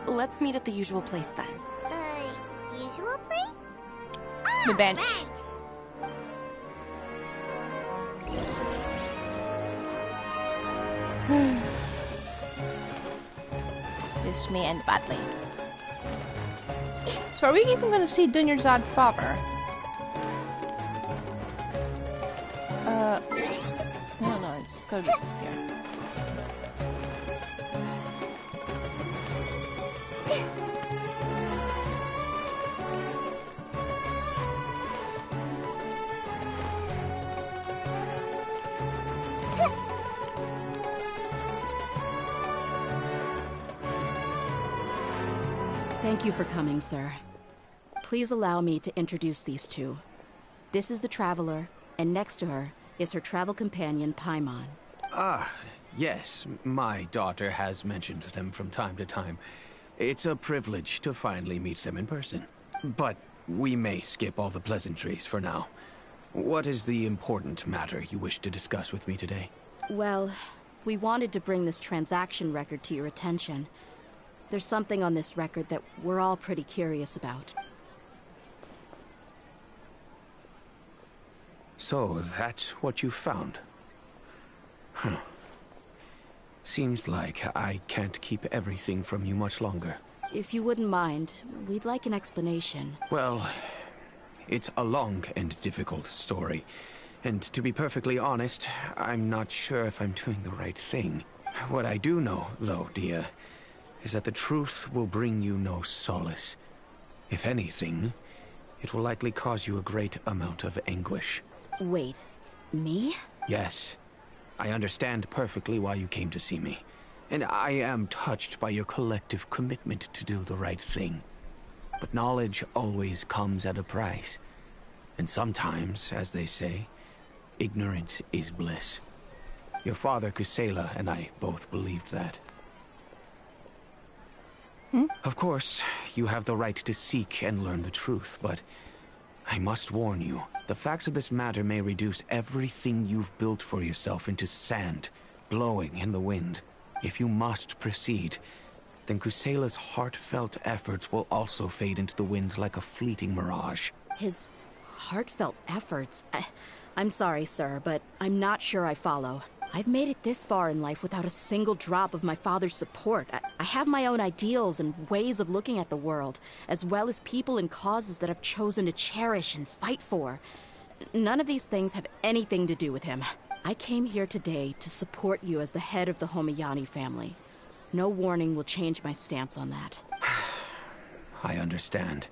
Let's meet at the usual place then. Usual place? The bench. Right. This may end badly. So are we even going to see Dunyarzad father? No, it's gotta be just here. Thank you for coming, sir. Please allow me to introduce these two. This is the Traveler, and next to her is her travel companion, Paimon. Ah, yes. My daughter has mentioned them from time to time. It's a privilege to finally meet them in person. But we may skip all the pleasantries for now. What is the important matter you wish to discuss with me today? Well, we wanted to bring this transaction record to your attention. There's something on this record that we're all pretty curious about. So, that's what you found? Huh. Seems like I can't keep everything from you much longer. If you wouldn't mind, we'd like an explanation. Well, it's a long and difficult story. And to be perfectly honest, I'm not sure if I'm doing the right thing. What I do know, though, Dehya, is that the truth will bring you no solace. If anything, it will likely cause you a great amount of anguish. Wait, me? Yes. I understand perfectly why you came to see me. And I am touched by your collective commitment to do the right thing. But knowledge always comes at a price. And sometimes, as they say, ignorance is bliss. Your father, Kseudonym, and I both believed that. Of course, you have the right to seek and learn the truth, but I must warn you, the facts of this matter may reduce everything you've built for yourself into sand, blowing in the wind. If you must proceed, then Kseudomyn's heartfelt efforts will also fade into the wind like a fleeting mirage. His heartfelt efforts? I'm sorry, sir, but I'm not sure I follow. I've made it this far in life without a single drop of my father's support. I have my own ideals and ways of looking at the world, as well as people and causes that I've chosen to cherish and fight for. None of these things have anything to do with him. I came here today to support you as the head of the Homayani family. No warning will change my stance on that. I understand.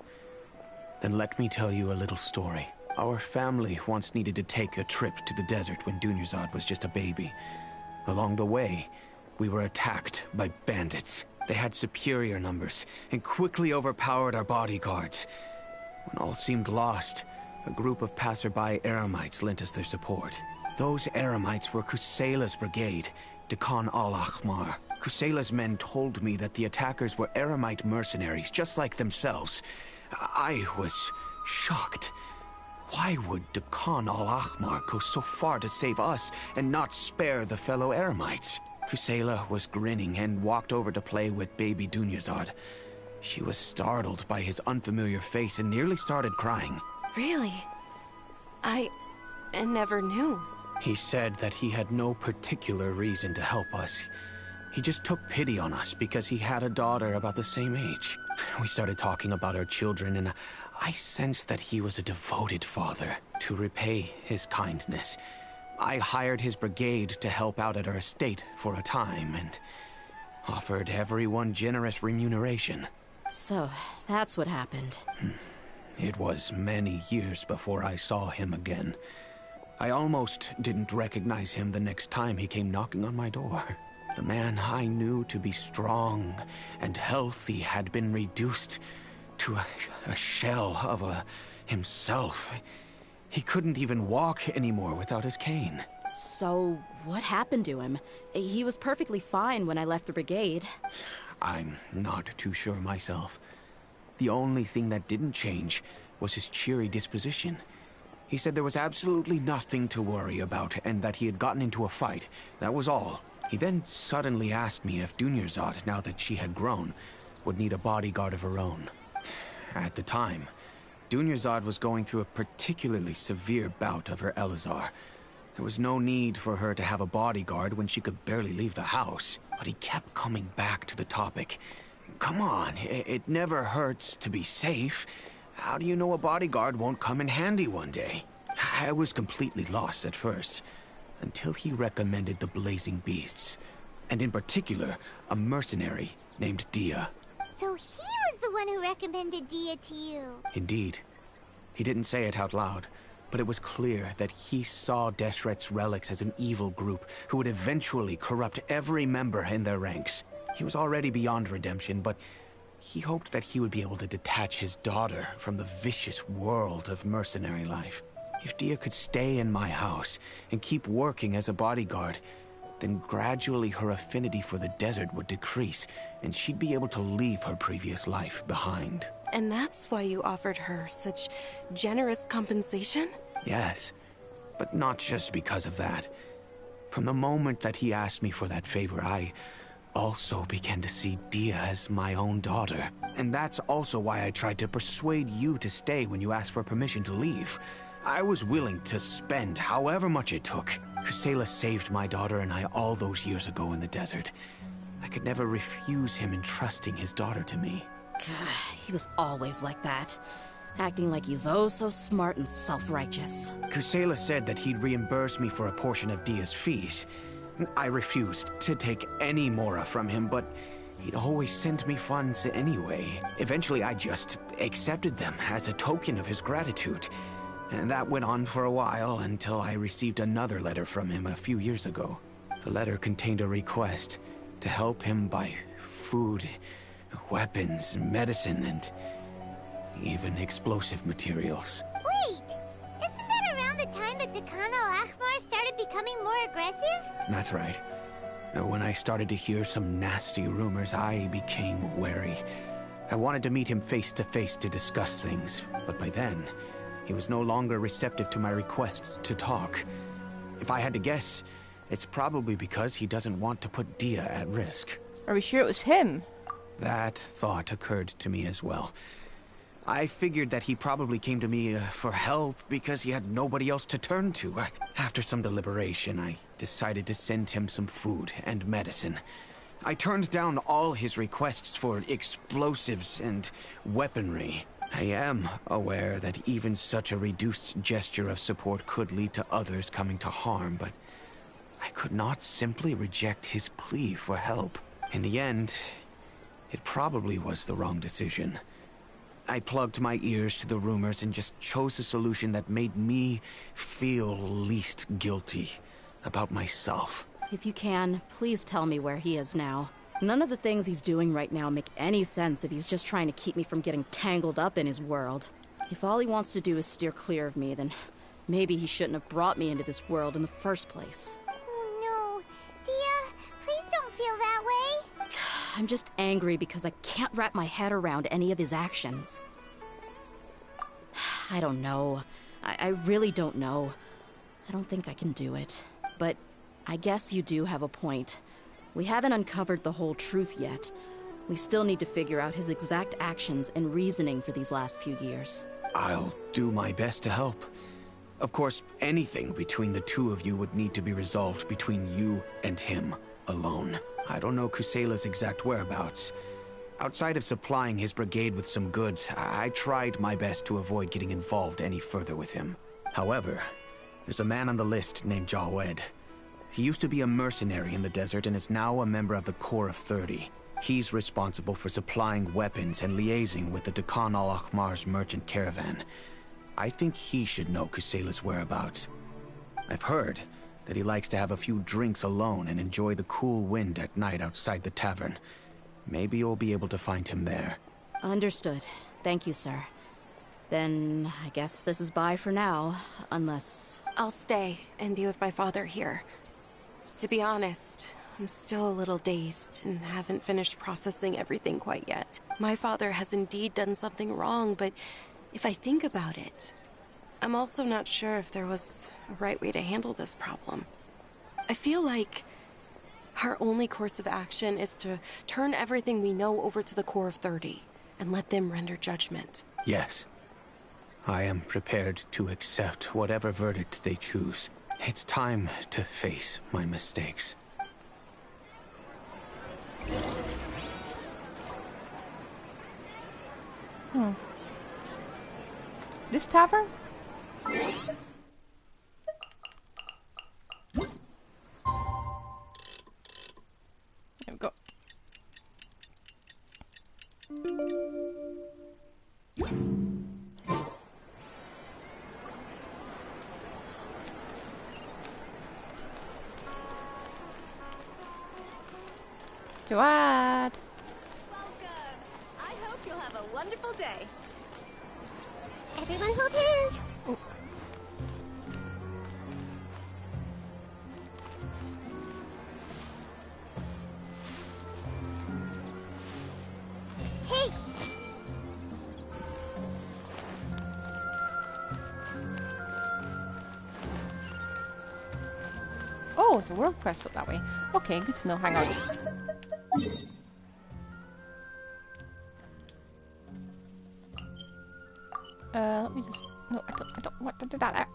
Then let me tell you a little story. Our family once needed to take a trip to the desert when Dunyarzad was just a baby. Along the way, we were attacked by bandits. They had superior numbers and quickly overpowered our bodyguards. When all seemed lost, a group of passerby Eremites lent us their support. Those Eremites were Kseudomyn's brigade, Dehya al-Ahmar. Kseudomyn's men told me that the attackers were Eremite mercenaries, just like themselves. I was shocked. Why would Dehya al-Ahmar go so far to save us and not spare the fellow Eremites? Kseudonym was grinning and walked over to play with baby Dunyarzad. She was startled by his unfamiliar face and nearly started crying. Really? I never knew. He said that he had no particular reason to help us. He just took pity on us because he had a daughter about the same age. We started talking about our children, and I sensed that he was a devoted father. To repay his kindness, I hired his brigade to help out at our estate for a time, and offered everyone generous remuneration. So, that's what happened. It was many years before I saw him again. I almost didn't recognize him the next time he came knocking on my door. The man I knew to be strong and healthy had been reduced to a shell of himself. He couldn't even walk anymore without his cane. So, what happened to him? He was perfectly fine when I left the brigade. I'm not too sure myself. The only thing that didn't change was his cheery disposition. He said there was absolutely nothing to worry about and that he had gotten into a fight. That was all. He then suddenly asked me if Dunyarzad, now that she had grown, would need a bodyguard of her own. At the time, Dunyarzad was going through a particularly severe bout of her Elazar. There was no need for her to have a bodyguard when she could barely leave the house. But he kept coming back to the topic. Come on, it never hurts to be safe. How do you know a bodyguard won't come in handy one day? I was completely lost at first, until he recommended the Blazing Beasts, and in particular, a mercenary named Dehya. So he was the one who recommended Dehya to you. Indeed. He didn't say it out loud, but it was clear that he saw Deshret's relics as an evil group who would eventually corrupt every member in their ranks. He was already beyond redemption, but he hoped that he would be able to detach his daughter from the vicious world of mercenary life. If Dehya could stay in my house and keep working as a bodyguard, then gradually her affinity for the desert would decrease, and she'd be able to leave her previous life behind. And that's why you offered her such generous compensation? Yes, but not just because of that. From the moment that he asked me for that favor, I also began to see Dehya as my own daughter. And that's also why I tried to persuade you to stay when you asked for permission to leave. I was willing to spend however much it took. Kseudonym saved my daughter and I all those years ago in the desert. I could never refuse him entrusting his daughter to me. He was always like that. Acting like he's oh so smart and self-righteous. Kseudonym said that he'd reimburse me for a portion of Dehya's fees. I refused to take any more from him, but he'd always send me funds anyway. Eventually, I just accepted them as a token of his gratitude. And that went on for a while until I received another letter from him a few years ago. The letter contained a request to help him buy food, weapons, medicine, and even explosive materials. Wait! Isn't that around the time that Dekhan al-Akhmar started becoming more aggressive? That's right. When I started to hear some nasty rumors, I became wary. I wanted to meet him face to face to discuss things, but by then, he was no longer receptive to my requests to talk. If I had to guess, it's probably because he doesn't want to put Dehya at risk. Are we sure it was him? That thought occurred to me as well. I figured that he probably came to me for help because he had nobody else to turn to. After some deliberation, I decided to send him some food and medicine. I turned down all his requests for explosives and weaponry. I am aware that even such a reduced gesture of support could lead to others coming to harm, but I could not simply reject his plea for help. In the end, it probably was the wrong decision. I plugged my ears to the rumors and just chose a solution that made me feel least guilty about myself. If you can, please tell me where he is now. None of the things he's doing right now make any sense if he's just trying to keep me from getting tangled up in his world. If all he wants to do is steer clear of me, then maybe he shouldn't have brought me into this world in the first place. Oh no. Dehya, please don't feel that way. I'm just angry because I can't wrap my head around any of his actions. I don't know. I really don't know. I don't think I can do it. But I guess you do have a point. We haven't uncovered the whole truth yet. We still need to figure out his exact actions and reasoning for these last few years. I'll do my best to help. Of course, anything between the two of you would need to be resolved between you and him alone. I don't know Kseudomnym's exact whereabouts. Outside of supplying his brigade with some goods, I tried my best to avoid getting involved any further with him. However, there's a man on the list named Jawed. He used to be a mercenary in the desert and is now a member of the Corps of 30. He's responsible for supplying weapons and liaising with the Dekhan al-Akhmar's merchant caravan. I think he should know Kseudomnym's whereabouts. I've heard that he likes to have a few drinks alone and enjoy the cool wind at night outside the tavern. Maybe you'll be able to find him there. Understood. Thank you, sir. Then I guess this is bye for now, unless... I'll stay and be with my father here. To be honest, I'm still a little dazed and haven't finished processing everything quite yet. My father has indeed done something wrong, but if I think about it, I'm also not sure if there was a right way to handle this problem. I feel like our only course of action is to turn everything we know over to the Corps of 30 and let them render judgment. Yes. I am prepared to accept whatever verdict they choose. It's time to face my mistakes. This tavern? There we go. Jawad. Welcome. I hope you'll have a wonderful day. Everyone hold hands. Hey! Oh, it's a world quest up that way. Okay, good to know. Hang on. Let me just... No, I don't want to do that.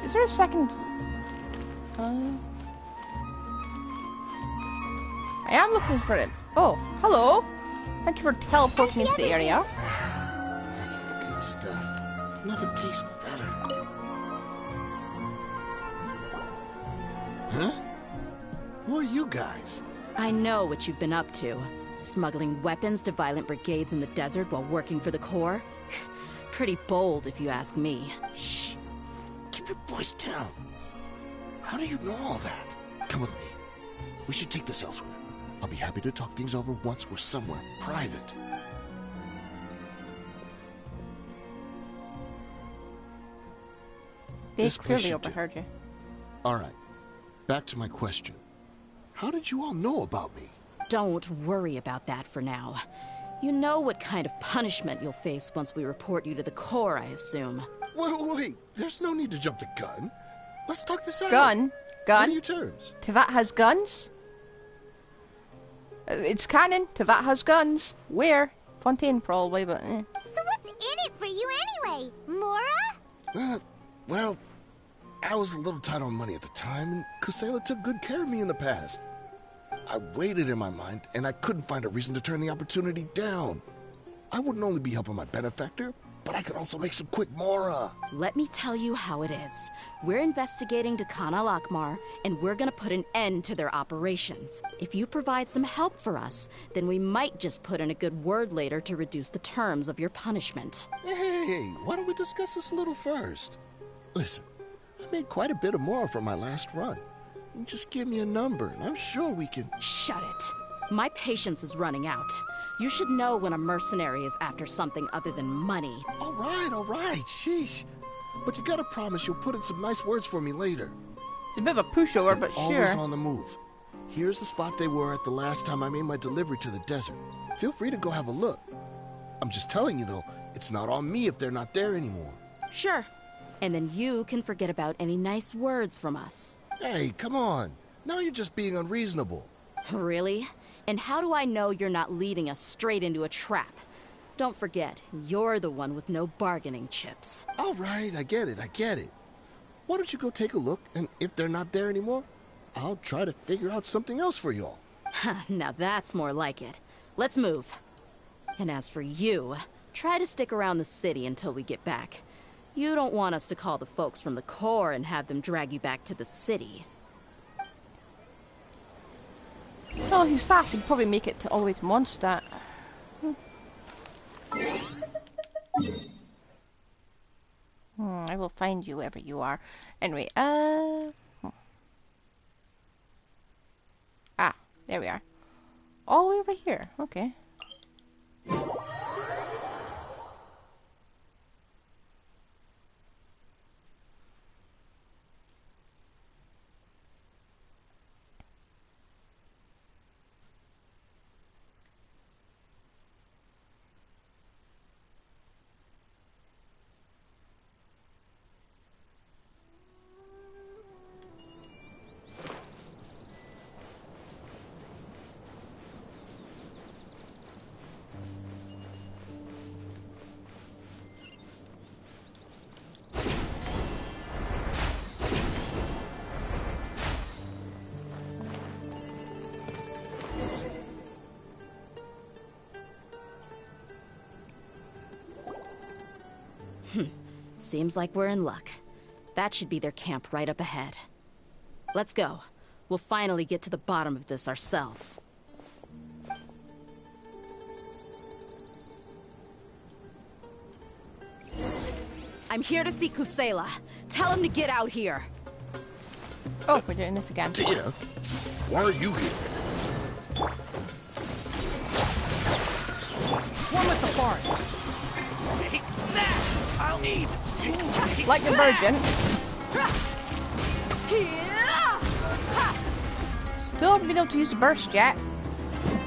Is there a second... I am looking for it. Oh, hello. Thank you for teleporting into the area. That's the good stuff. Nothing tastes better. Huh? Who are you guys? I know what you've been up to. Smuggling weapons to violent brigades in the desert while working for the Corps. Pretty bold, if you ask me. Shh. Keep your voice down. How do you know all that? Come with me. We should take this elsewhere. I'll be happy to talk things over once we're somewhere private. They This place clearly should do. overheard you. All right. Back to my question. How did you all know about me? Don't worry about that for now. You know what kind of punishment you'll face once we report you to the Corps, I assume. Wait. There's no need to jump the gun. Let's talk this out. Gun? What Gun? are your terms? Teyvat has guns? It's canon. Teyvat has guns. Where? Fontaine, probably, but So what's in it for you anyway, Mora? Well, I was a little tight on money at the time, and Kseudonym took good care of me in the past. I weighed it in my mind, and I couldn't find a reason to turn the opportunity down. I wouldn't only be helping my benefactor, but I could also make some quick Mora. Let me tell you how it is. We're investigating Khan al-Akhmar, and we're gonna put an end to their operations. If you provide some help for us, then we might just put in a good word later to reduce the terms of your punishment. Hey, why don't we discuss this a little first? Listen, I made quite a bit of Mora from my last run. You just give me a number, and I'm sure we can... Shut it. My patience is running out. You should know when a mercenary is after something other than money. All right, sheesh. But you gotta promise you'll put in some nice words for me later. it's a bit of a pushover, but Always sure. on the move. Here's the spot they were at the last time I made my delivery to the desert. Feel free to go have a look. I'm just telling you, though, it's not on me if they're not there anymore. Sure. And then you can forget about any nice words from us. Hey, come on. Now you're just being unreasonable. Really? And how do I know you're not leading us straight into a trap? Don't forget, you're the one with no bargaining chips. All right, I get it. Why don't you go take a look, and if they're not there anymore, I'll try to figure out something else for y'all. Now that's more like it. Let's move. And as for you, try to stick around the city until we get back. You don't want us to call the folks from the Corps and have them drag you back to the city. Oh, he's fast. He can probably make it all the way to Mondstadt. I will find you wherever you are. Anyway, Ah, there we are. All the way over here. Okay. Seems like we're in luck. That should be their camp right up ahead. Let's go. We'll finally get to the bottom of this ourselves. I'm here to see Kusela. Tell him to get out here. Oh, we're doing this again. Dehya, why are you here? One with the forest. Take that! I'll eat. Like the Virgin. Still haven't been able to use the burst yet.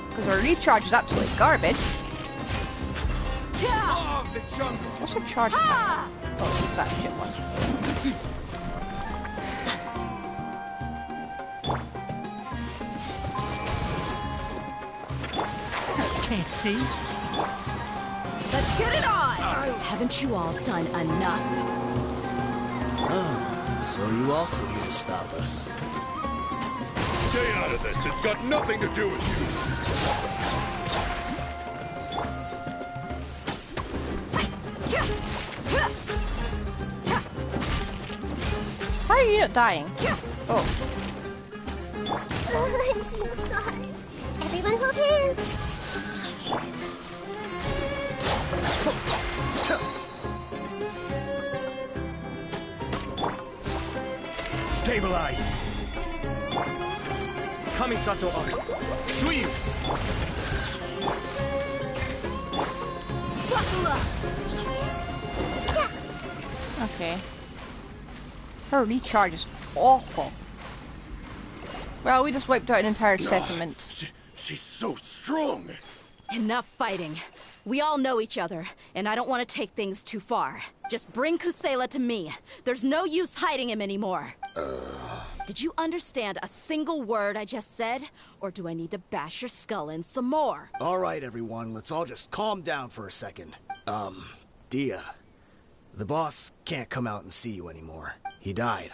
Because our recharge is absolutely garbage. What's her charge? Oh, she's that shit one. Can't see. Let's get it on! Haven't you all done enough? Oh, so you also here to stop us. Stay out of this. It's got nothing to do with How are you not dying? Oh. I'm seeing scars. Everyone hold hands. Stabilize! Kamisato up. Suiyu! Buckle up! Okay. Her recharge is awful. Well, we just wiped out an entire settlement. She's so strong. Enough fighting. We all know each other, and I don't want to take things too far. Just bring Ksela to me. There's no use hiding him anymore. Did you understand a single word I just said? Or do I need to bash your skull in some more? All right, everyone, let's all just calm down for a second. Dehya, the boss can't come out and see you anymore. He died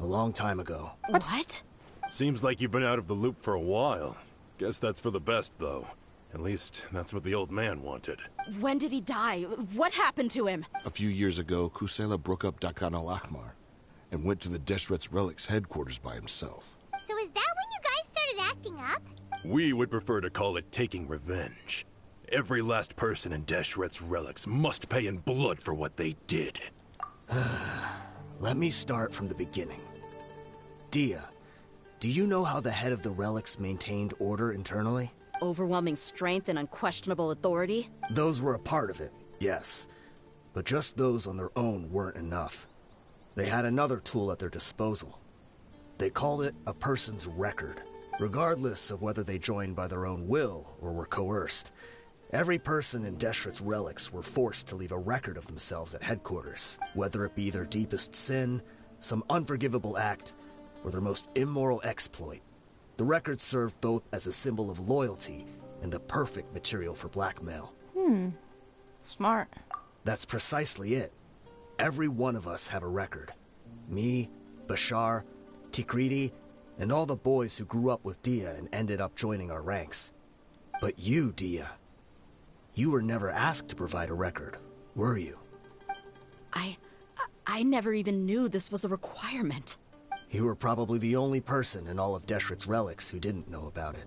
a long time ago. What? Seems like you've been out of the loop for a while. Guess that's for the best, though. At least, that's what the old man wanted. When did he die? What happened to him? A few years ago, Kseudonym broke up Dakan al-Ahmar and went to the Deshret's Relics headquarters by himself. So is that when you guys started acting up? We would prefer to call it taking revenge. Every last person in Deshret's Relics must pay in blood for what they did. Let me start from the beginning. Dehya, do you know how the head of the Relics maintained order internally? Overwhelming strength and unquestionable authority? Those were a part of it, yes. But just those on their own weren't enough. They had another tool at their disposal. They called it a person's record. Regardless of whether they joined by their own will or were coerced, every person in Deshret's Relics were forced to leave a record of themselves at headquarters, whether it be their deepest sin, some unforgivable act, or their most immoral exploit. The record served both as a symbol of loyalty and the perfect material for blackmail. Smart. That's precisely it. Every one of us have a record. Me, Bashar, Tikriti, and all the boys who grew up with Dehya and ended up joining our ranks. But you, Dehya, you were never asked to provide a record, were you? I never even knew this was a requirement. You were probably the only person in all of Deshret's Relics who didn't know about it.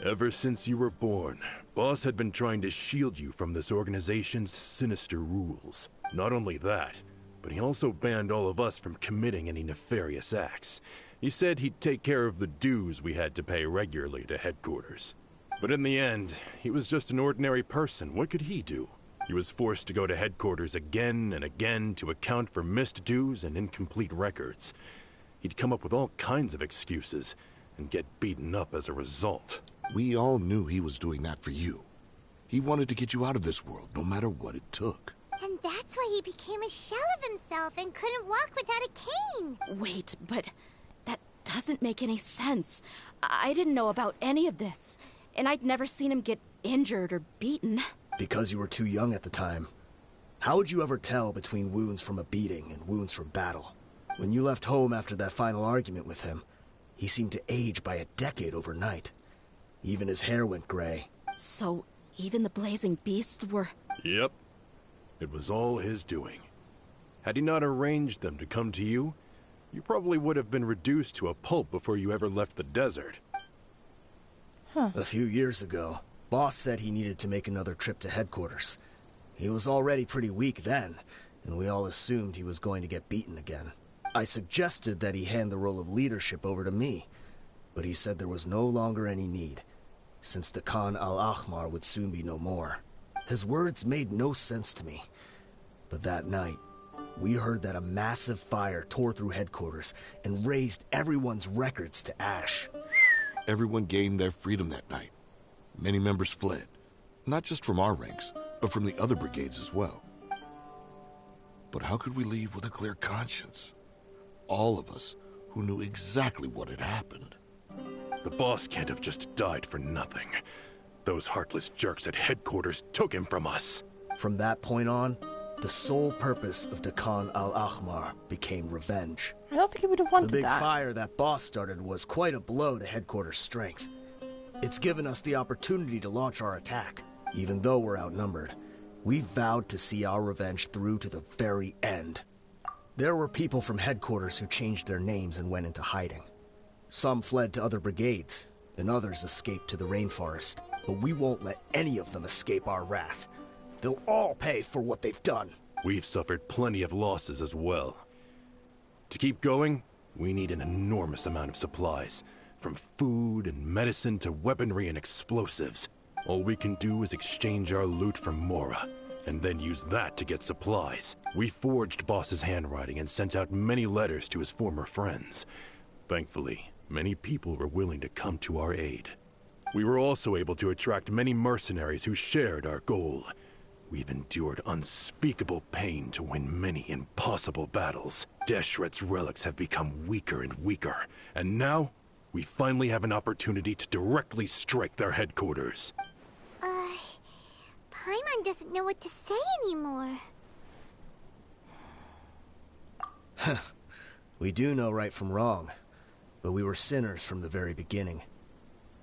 Ever since you were born, Boss had been trying to shield you from this organization's sinister rules. Not only that, but he also banned all of us from committing any nefarious acts. He said he'd take care of the dues we had to pay regularly to headquarters. But in the end, he was just an ordinary person. What could he do? He was forced to go to headquarters again and again to account for missed dues and incomplete records. He'd come up with all kinds of excuses and get beaten up as a result. We all knew he was doing that for you. He wanted to get you out of this world, no matter what it took. And that's why he became a shell of himself and couldn't walk without a cane. Wait, but that doesn't make any sense. I didn't know about any of this, and I'd never seen him get injured or beaten. Because you were too young at the time. How would you ever tell between wounds from a beating and wounds from battle? When you left home after that final argument with him, he seemed to age by a decade overnight. Even his hair went gray. So, even the blazing beasts were... Yep. It was all his doing. Had he not arranged them to come to you, you probably would have been reduced to a pulp before you ever left the desert. A few years ago, Boss said he needed to make another trip to headquarters. He was already pretty weak then, and we all assumed he was going to get beaten again. I suggested that he hand the role of leadership over to me, but he said there was no longer any need, since the Khan al-Ahmar would soon be no more. His words made no sense to me, but that night, we heard that a massive fire tore through headquarters and razed everyone's records to ash. Everyone gained their freedom that night. Many members fled, not just from our ranks, but from the other brigades as well. But how could we leave with a clear conscience? All of us who knew exactly what had happened. The boss can't have just died for nothing. Those heartless jerks at headquarters took him from us. From that point on, the sole purpose of Dakan al-Ahmar became revenge. I don't think he would have wanted The big that. fire that boss started was quite a blow to headquarters' strength. It's given us the opportunity to launch our attack. Even though we're outnumbered, we vowed to see our revenge through to the very end. There were people from headquarters who changed their names and went into hiding. Some fled to other brigades, and others escaped to the rainforest. But we won't let any of them escape our wrath. They'll all pay for what they've done. We've suffered plenty of losses as well. To keep going, we need an enormous amount of supplies. From food and medicine to weaponry and explosives. All we can do is exchange our loot from Mora, and then use that to get supplies. We forged Boss's handwriting and sent out many letters to his former friends. Thankfully, many people were willing to come to our aid. We were also able to attract many mercenaries who shared our goal. We've endured unspeakable pain to win many impossible battles. Deshret's relics have become weaker and weaker, and now we finally have an opportunity to directly strike their headquarters. Paimon doesn't know what to say anymore. We do know right from wrong, but we were sinners from the very beginning.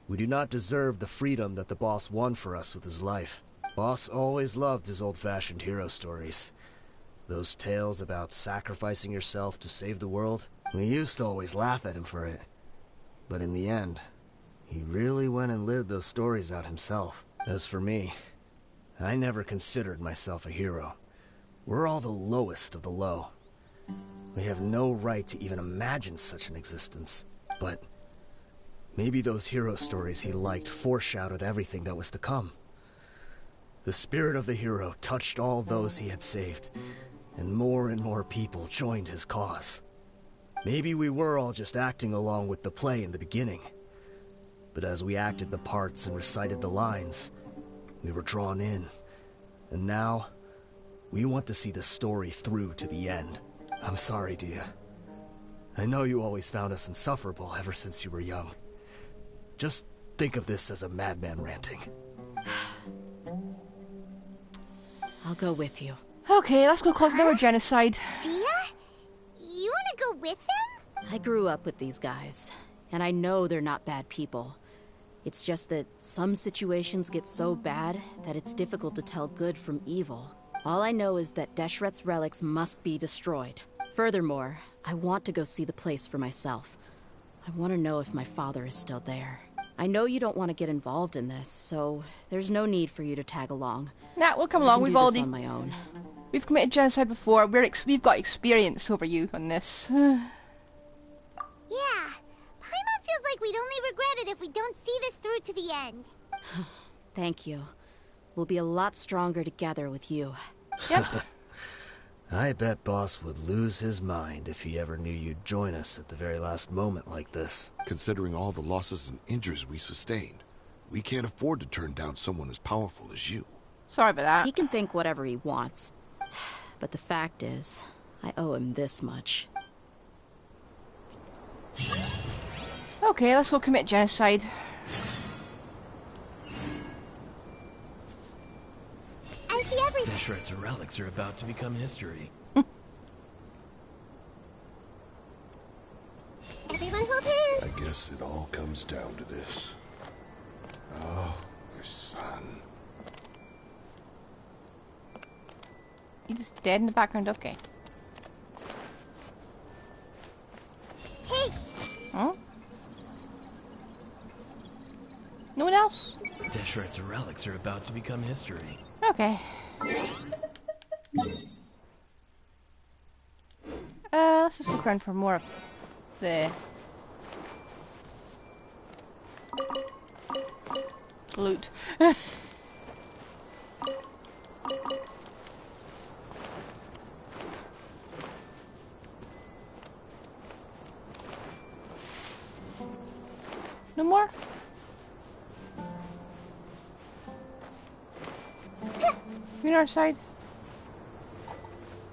We do not deserve the freedom that the boss won for us with his life. Boss always loved his old-fashioned hero stories. Those tales about sacrificing yourself to save the world. We used to always laugh at him for it. But in the end, he really went and lived those stories out himself. As for me, I never considered myself a hero. We're all the lowest of the low. We have no right to even imagine such an existence. But maybe those hero stories he liked foreshadowed everything that was to come. The spirit of the hero touched all those he had saved, and more people joined his cause. Maybe we were all just acting along with the play in the beginning. But as we acted the parts and recited the lines, we were drawn in. And now, we want to see the story through to the end. I'm sorry, Dehya. I know you always found us insufferable ever since you were young. Just think of this as a madman ranting. I'll go with you. Okay, let's go cause another genocide. Dehya? You wanna go with them? I grew up with these guys, and I know they're not bad people. It's just that some situations get so bad that it's difficult to tell good from evil. All I know is that Deshret's relics must be destroyed. Furthermore, I want to go see the place for myself. I want to know if my father is still there. I know you don't want to get involved in this, so there's no need for you to tag along. Nah, we'll come along. We've do this already on my own. We've committed genocide before. We've got experience over you on this. Yeah. Paimon feels like we'd only regret it if we don't see this through to the end. Thank you. We'll be a lot stronger together with you. Yep. I bet Boss would lose his mind if he ever knew you'd join us at the very last moment like this. Considering all the losses and injuries we sustained, we can't afford to turn down someone as powerful as you. Sorry about that. He can think whatever he wants. But the fact is, I owe him this much. Okay, let's go commit genocide. I see everything. Deshret's relics are about to become history. Everyone hold hands. I guess it all comes down to this. Oh, my son. You just dead in the background, okay. Hey! Huh? No one else? Deshret's relics are about to become history. Okay. Let's just look around for more of the loot. No more? You on our side?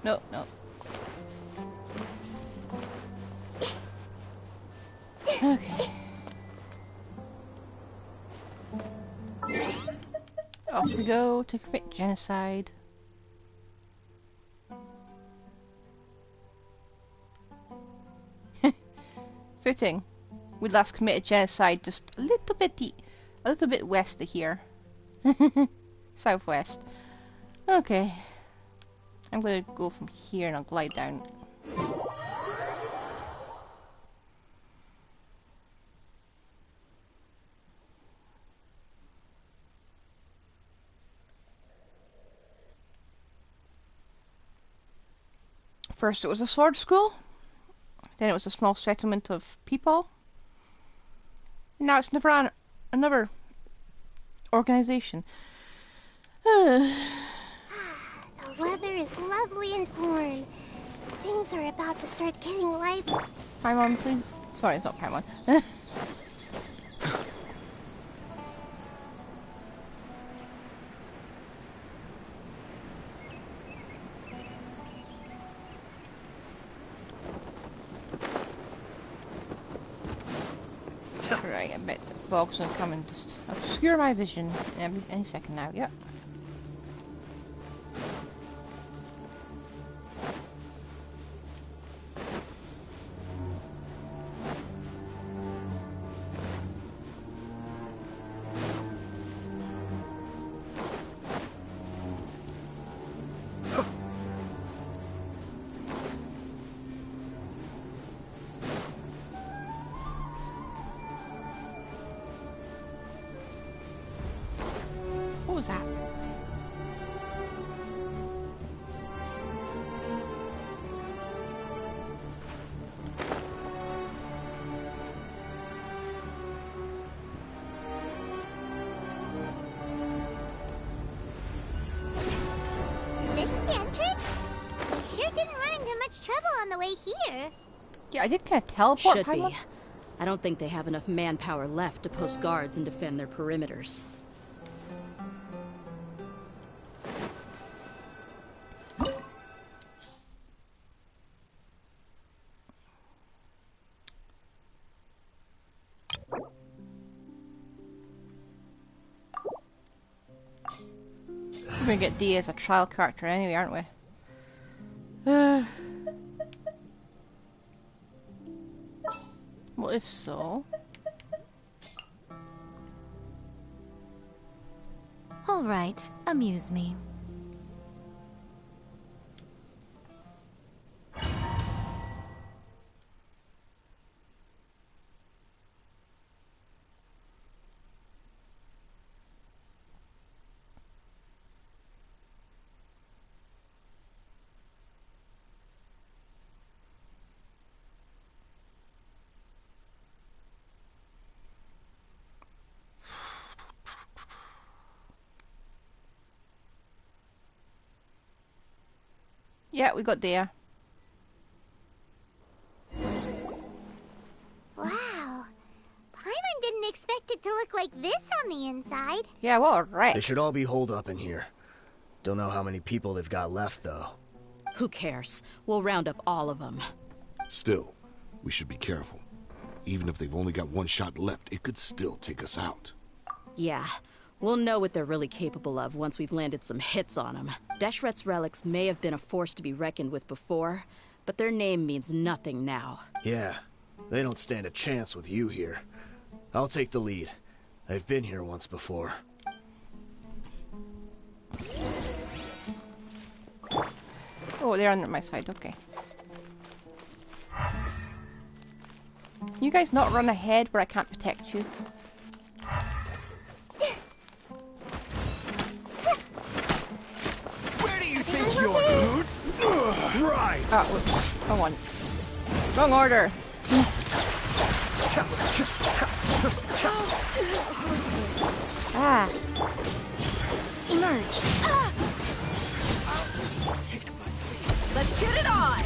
No, no. Okay. Off we go to commit genocide. Fitting. We last committed genocide just a little bit west of here. Southwest. Okay. I'm gonna go from here and I'll glide down. First it was a sword school, then it was a small settlement of people, and now it's another organization. The weather is lovely and warm. Things are about to start getting lively. Paimon, please. Sorry, it's not Paimon. Right, I bet the fog's gonna come and just obscure my vision any second now. Yep. What was that? Is this the entrance? We sure didn't run into much trouble on the way here. Yeah, I did kind of teleport. Should Paimon. be. I don't think they have enough manpower left to post guards and defend their perimeters. We're gonna get Dehya as a trial character anyway, aren't we? Well, if so... All right, amuse me. Yeah, we got Dehya. Wow. Paimon didn't expect it to look like this on the inside. Yeah, what a wreck. They should all be holed up in here. Don't know how many people they've got left, though. Who cares? We'll round up all of them. Still, we should be careful. Even if they've only got one shot left, it could still take us out. Yeah, we'll know what they're really capable of once we've landed some hits on them. Deshret's relics may have been a force to be reckoned with before, but their name means nothing now. Yeah, they don't stand a chance with you here. I'll take the lead. I've been here once before. Oh, they're on my side, okay. You guys not run ahead where I can't protect you? Where do you think you're going? Right. Ah, whoops. Come on. Wrong order. Ah. Emerge. Let's get it on!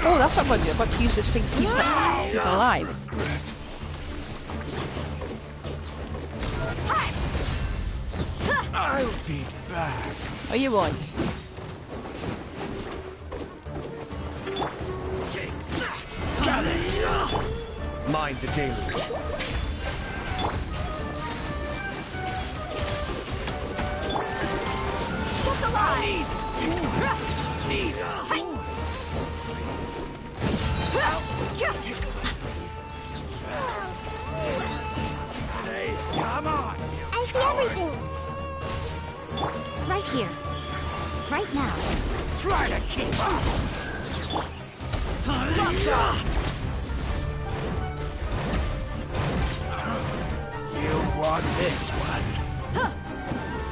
Oh, that's not going to do. I've got to use this thing to keep it alive. I'll be back. Oh, you won't. Got it. Mind the deluge. What's the line? Come on. I see everything. Right here. Right now. Try to keep up. You want this one?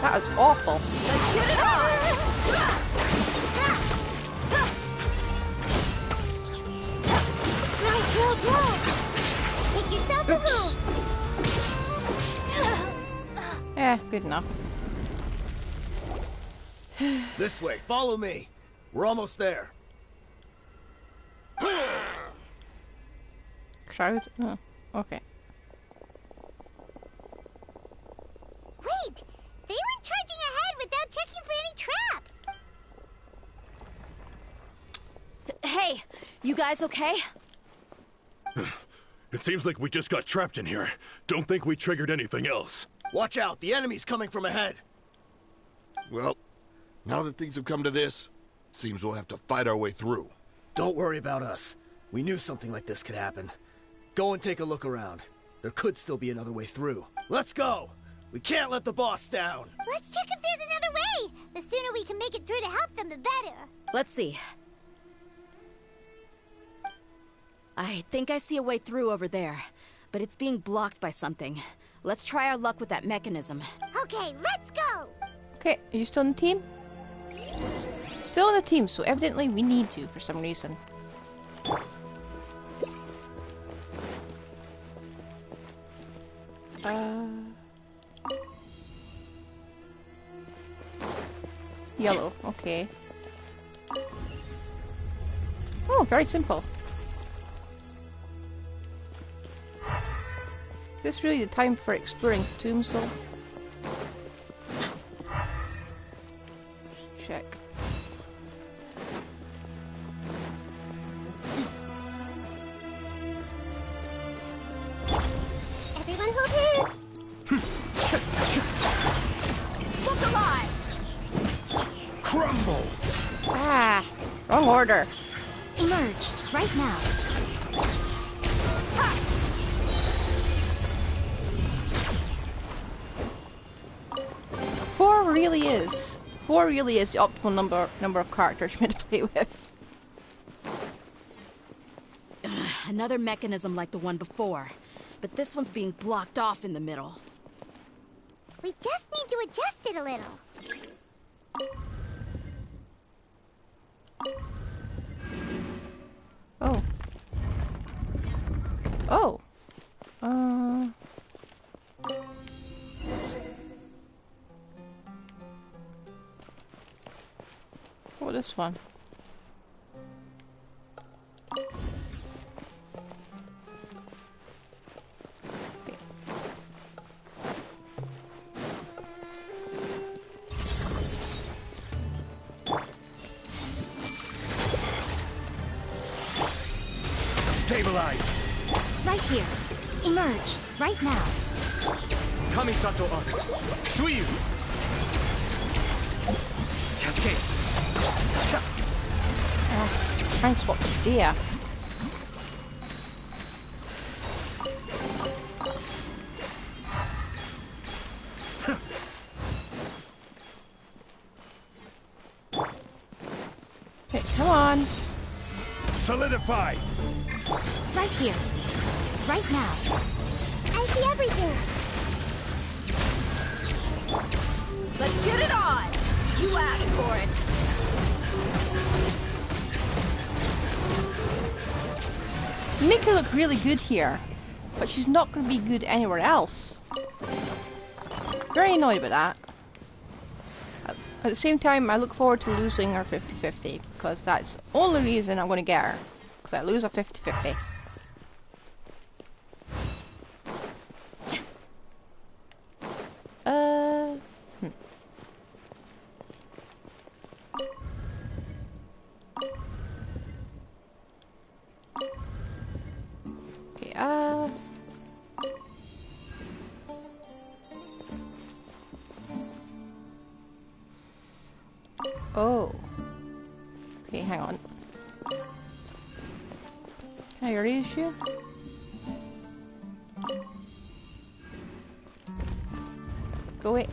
That is awful. Let's get it on! Right, make yourself a move. Yeah, good enough. This way, follow me. We're almost there. Crowd? Oh, okay. Wait, they went charging ahead without checking for any traps. Hey, you guys okay? It seems like we just got trapped in here. Don't think we triggered anything else. Watch out, the enemy's coming from ahead. Well, now that things have come to this, seems we'll have to fight our way through. Don't worry about us. We knew something like this could happen. Go and take a look around. There could still be another way through. Let's go! We can't let the boss down! Let's check if there's another way. The sooner we can make it through to help them, the better. Let's see. I think I see a way through over there, but it's being blocked by something. Let's try our luck with that mechanism. Okay, let's go. Okay, are you still in the team? Still in the team, so evidently we need you for some reason. Yellow, okay. Oh, very simple. Is this really the time for exploring tombs, though? Check. Everyone hold here. Look alive! Crumble. Ah, wrong order. Emerge, right now. Four really is the optimal number of characters you're going to play with. Another mechanism like the one before, but this one's being blocked off in the middle. We just need to adjust it a little. Oh. Oh. Oh, this one. Okay. Stabilize. Right here. Emerge, right now. Kamisato up. Suiyu. Cascade. Trying to swap to Dehya. Okay, come on. Solidify. Right here. Right now. I see everything. Let's get it on! You asked for it! You make her look really good here, but she's not going to be good anywhere else. Very annoyed about that. At the same time, I look forward to losing her 50-50, because that's the only reason I'm going to get her. Because I lose a 50-50. Oh. Okay, hang on. Can I erase you? Go away.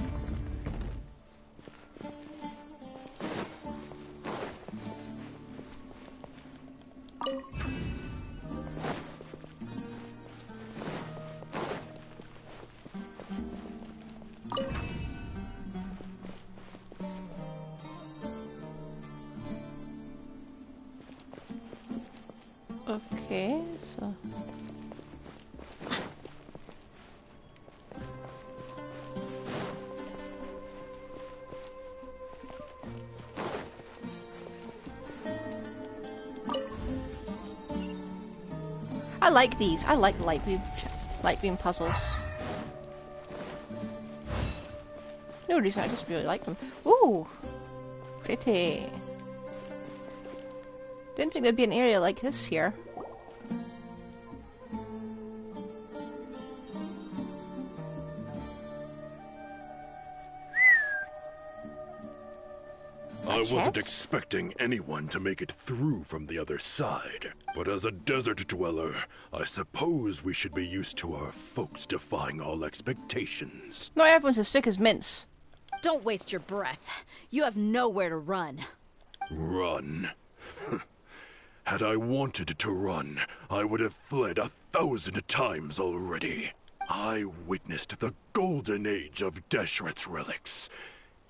Okay, so... I like these. I like light beam puzzles. No reason, I just really like them. Ooh! Pretty. Didn't think there'd be an area like this here. I wasn't expecting anyone to make it through from the other side. But as a desert dweller, I suppose we should be used to our folks defying all expectations. Not everyone's as thick as mince. Don't waste your breath. You have nowhere to run. Run? Had I wanted to run, I would have fled 1,000 times already. I witnessed the golden age of Deshret's relics.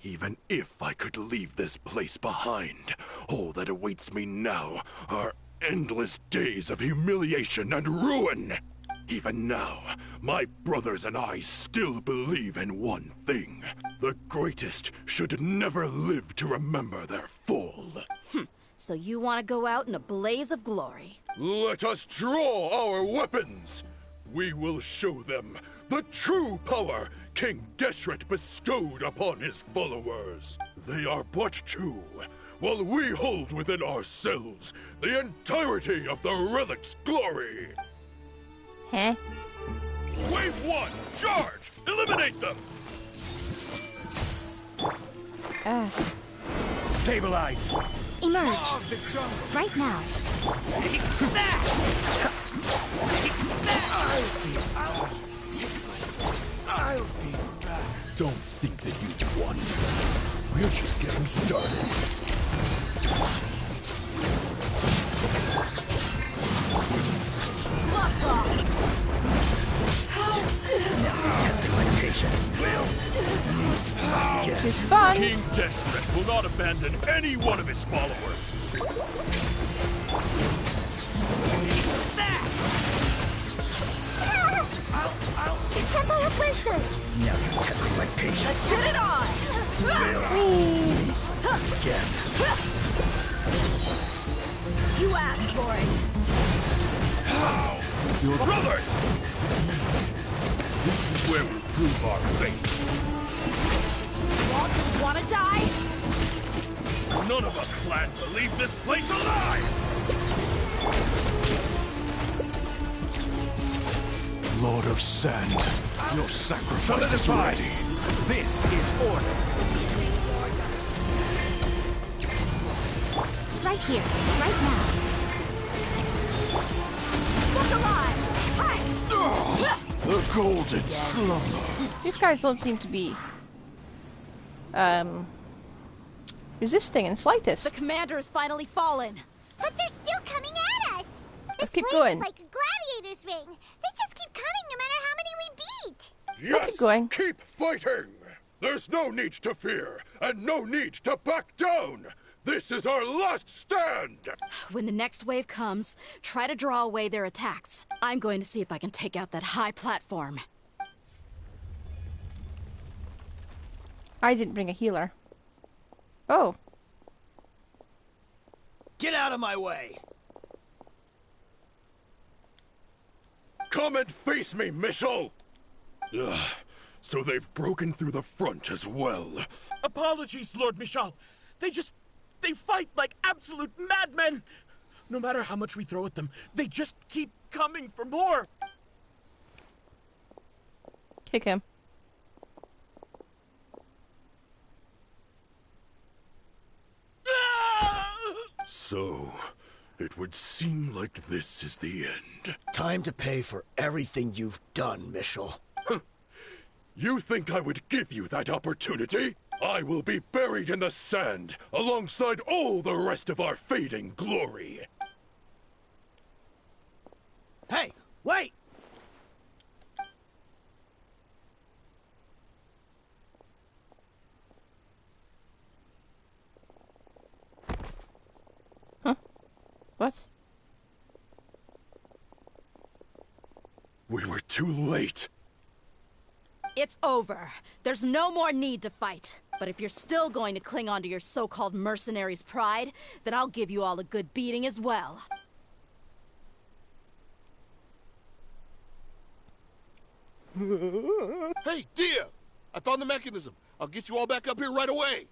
Even if I could leave this place behind, all that awaits me now are endless days of humiliation and ruin. Even now, my brothers and I still believe in one thing. The greatest should never live to remember their fall. So you want to go out in a blaze of glory? Let us draw our weapons! We will show them the true power King Deshret bestowed upon his followers. They are but two, while we hold within ourselves the entirety of the relic's glory. Huh? Wave 1, charge! Eliminate them! Stabilize! Emerge. Right now. Take that! Take that! I'll be back. Don't think that you've won. We're just getting started. Gloves off! Testing my patience. It's fun. King Deshret will not abandon any one of his followers. The Temple of Wisdom. Now you're testing my patience. Let's hit it on! Again. You asked for it. Your brothers! This is where we prove our fate. You all just want to die? None of us plan to leave this place alive! Lord of Sand, your sacrifice is ready. This is order. Right here. Right now. Look alive! Hi! The golden slumber. These guys don't seem to be resisting in the slightest. The commander has finally fallen. But they're still coming at us. Let's keep This going. place is like a gladiator's ring. They just keep coming no matter how many we beat. Yes, keep going. keep fighting! There's no need to fear, and no need to back down! This is our last stand! When the next wave comes, try to draw away their attacks. I'm going to see if I can take out that high platform. I didn't bring a healer. Oh. Get out of my way! Come and face me, Mitchell! Ugh, so they've broken through the front as well. Apologies, Lord Michal. They fight like absolute madmen. No matter how much we throw at them, they just keep coming for more. Kick him. So, it would seem like this is the end. Time to pay for everything you've done, Mitchell. You think I would give you that opportunity? I will be buried in the sand, alongside all the rest of our fading glory. Hey, wait! Huh? What? We were too late. It's over. There's no more need to fight. But if you're still going to cling on to your so-called mercenary's pride, then I'll give you all a good beating as well. Hey, Dehya! I found the mechanism. I'll get you all back up here right away.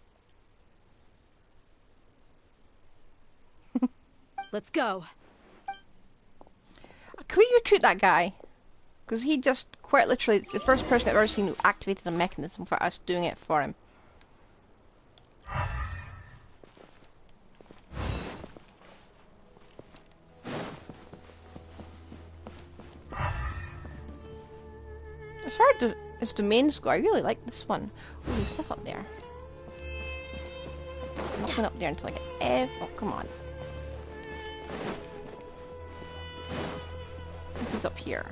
Let's go. Can we recruit that guy? Because he just quite literally the first person I've ever seen who activated a mechanism for us doing it for him. As far as domains go, I really like this one. Ooh, stuff up there. Nothing up there until I get oh, come on. This is up here.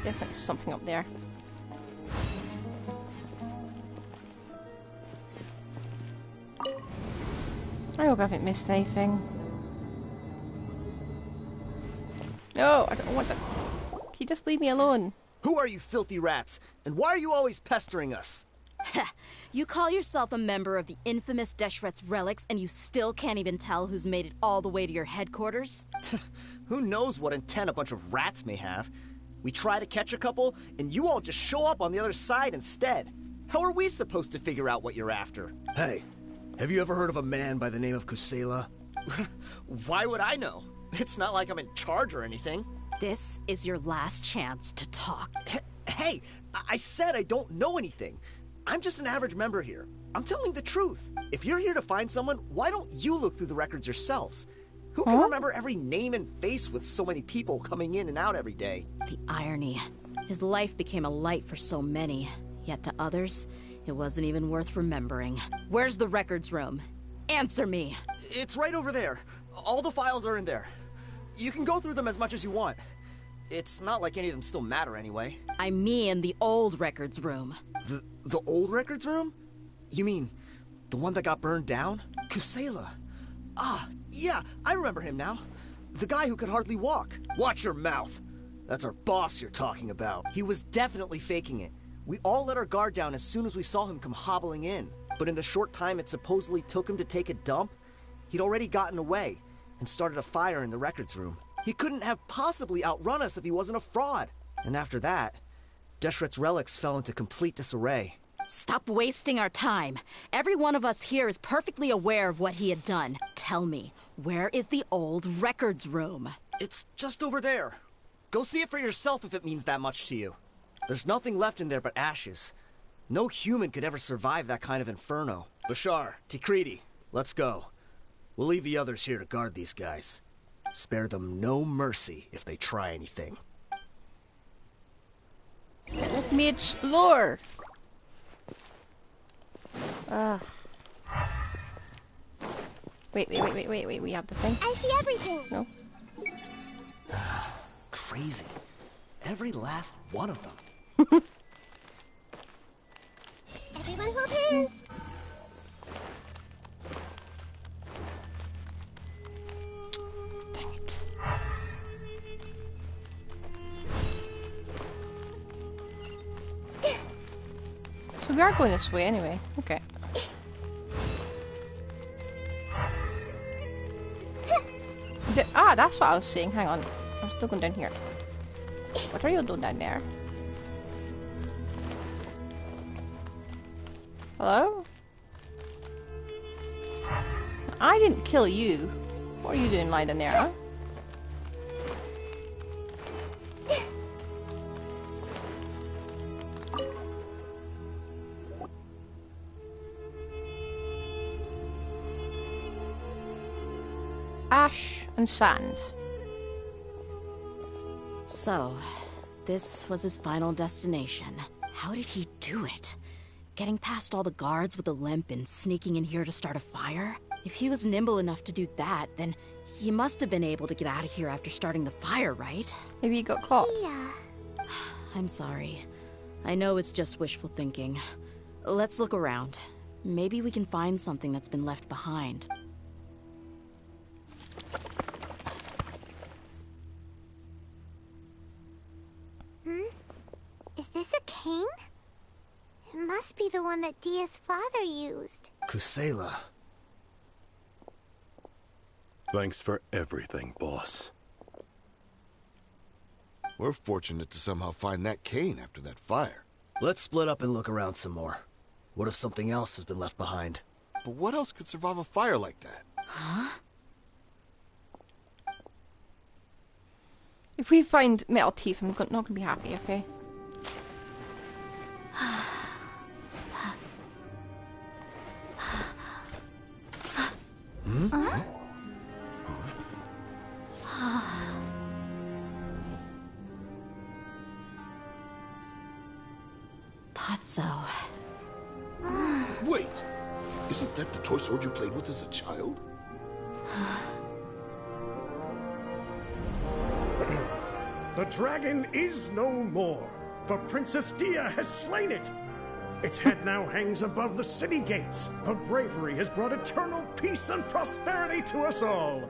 Definitely something up there. I hope I haven't missed anything. No, I don't want that. Can you just leave me alone? Who are you filthy rats? And why are you always pestering us? You call yourself a member of the infamous Deshret's relics and you still can't even tell who's made it all the way to your headquarters? Who knows what intent a bunch of rats may have? We try to catch a couple, and you all just show up on the other side instead. How are we supposed to figure out what you're after? Hey, have you ever heard of a man by the name of Kseudonym? Why would I know? It's not like I'm in charge or anything. This is your last chance to talk. Hey, I said I don't know anything. I'm just an average member here. I'm telling the truth. If you're here to find someone, why don't you look through the records yourselves? Who can remember every name and face with so many people coming in and out every day? The irony. His life became a light for so many, yet to others, it wasn't even worth remembering. Where's the records room? Answer me! It's right over there. All the files are in there. You can go through them as much as you want. It's not like any of them still matter anyway. I mean the old records room. The old records room? You mean the one that got burned down? Kseudonym. Ah, yeah, I remember him now. The guy who could hardly walk. Watch your mouth. That's our boss you're talking about. He was definitely faking it. We all let our guard down as soon as we saw him come hobbling in. But in the short time it supposedly took him to take a dump, he'd already gotten away and started a fire in the records room. He couldn't have possibly outrun us if he wasn't a fraud. And after that, Deshret's relics fell into complete disarray. Stop wasting our time. Every one of us here is perfectly aware of what he had done. Tell me, where is the old records room? It's just over there. Go see it for yourself if it means that much to you. There's nothing left in there but ashes. No human could ever survive that kind of inferno. Bashar, Tikriti, let's go. We'll leave the others here to guard these guys. Spare them no mercy if they try anything. Let me explore. Wait, we have the thing? I see everything. No. Crazy. Every last one of them. Everyone hold hands. Dang it. So we are going this way anyway. Okay. That's what I was saying. Hang on. I'm still going down here. What are you doing down there? Hello? I didn't kill you. What are you doing lying in there, huh? Ash and sand. So, this was his final destination. How did he do it? Getting past all the guards with a limp and sneaking in here to start a fire? If he was nimble enough to do that, then he must have been able to get out of here after starting the fire, right? Maybe he got caught. Yeah. I'm sorry. I know it's just wishful thinking. Let's look around. Maybe we can find something that's been left behind. Is this a cane? It must be the one that Dehya's father used. Kseudonym. Thanks for everything, boss. We're fortunate to somehow find that cane after that fire. Let's split up and look around some more. What if something else has been left behind? But what else could survive a fire like that? Huh? If we find metal teeth, I'm not gonna be happy, okay? Hmm? Thought so. Wait! Isn't that the toy sword you played with as a child? The dragon is no more, for Princess Dehya has slain it. Its head now hangs above the city gates. Her bravery has brought eternal peace and prosperity to us all.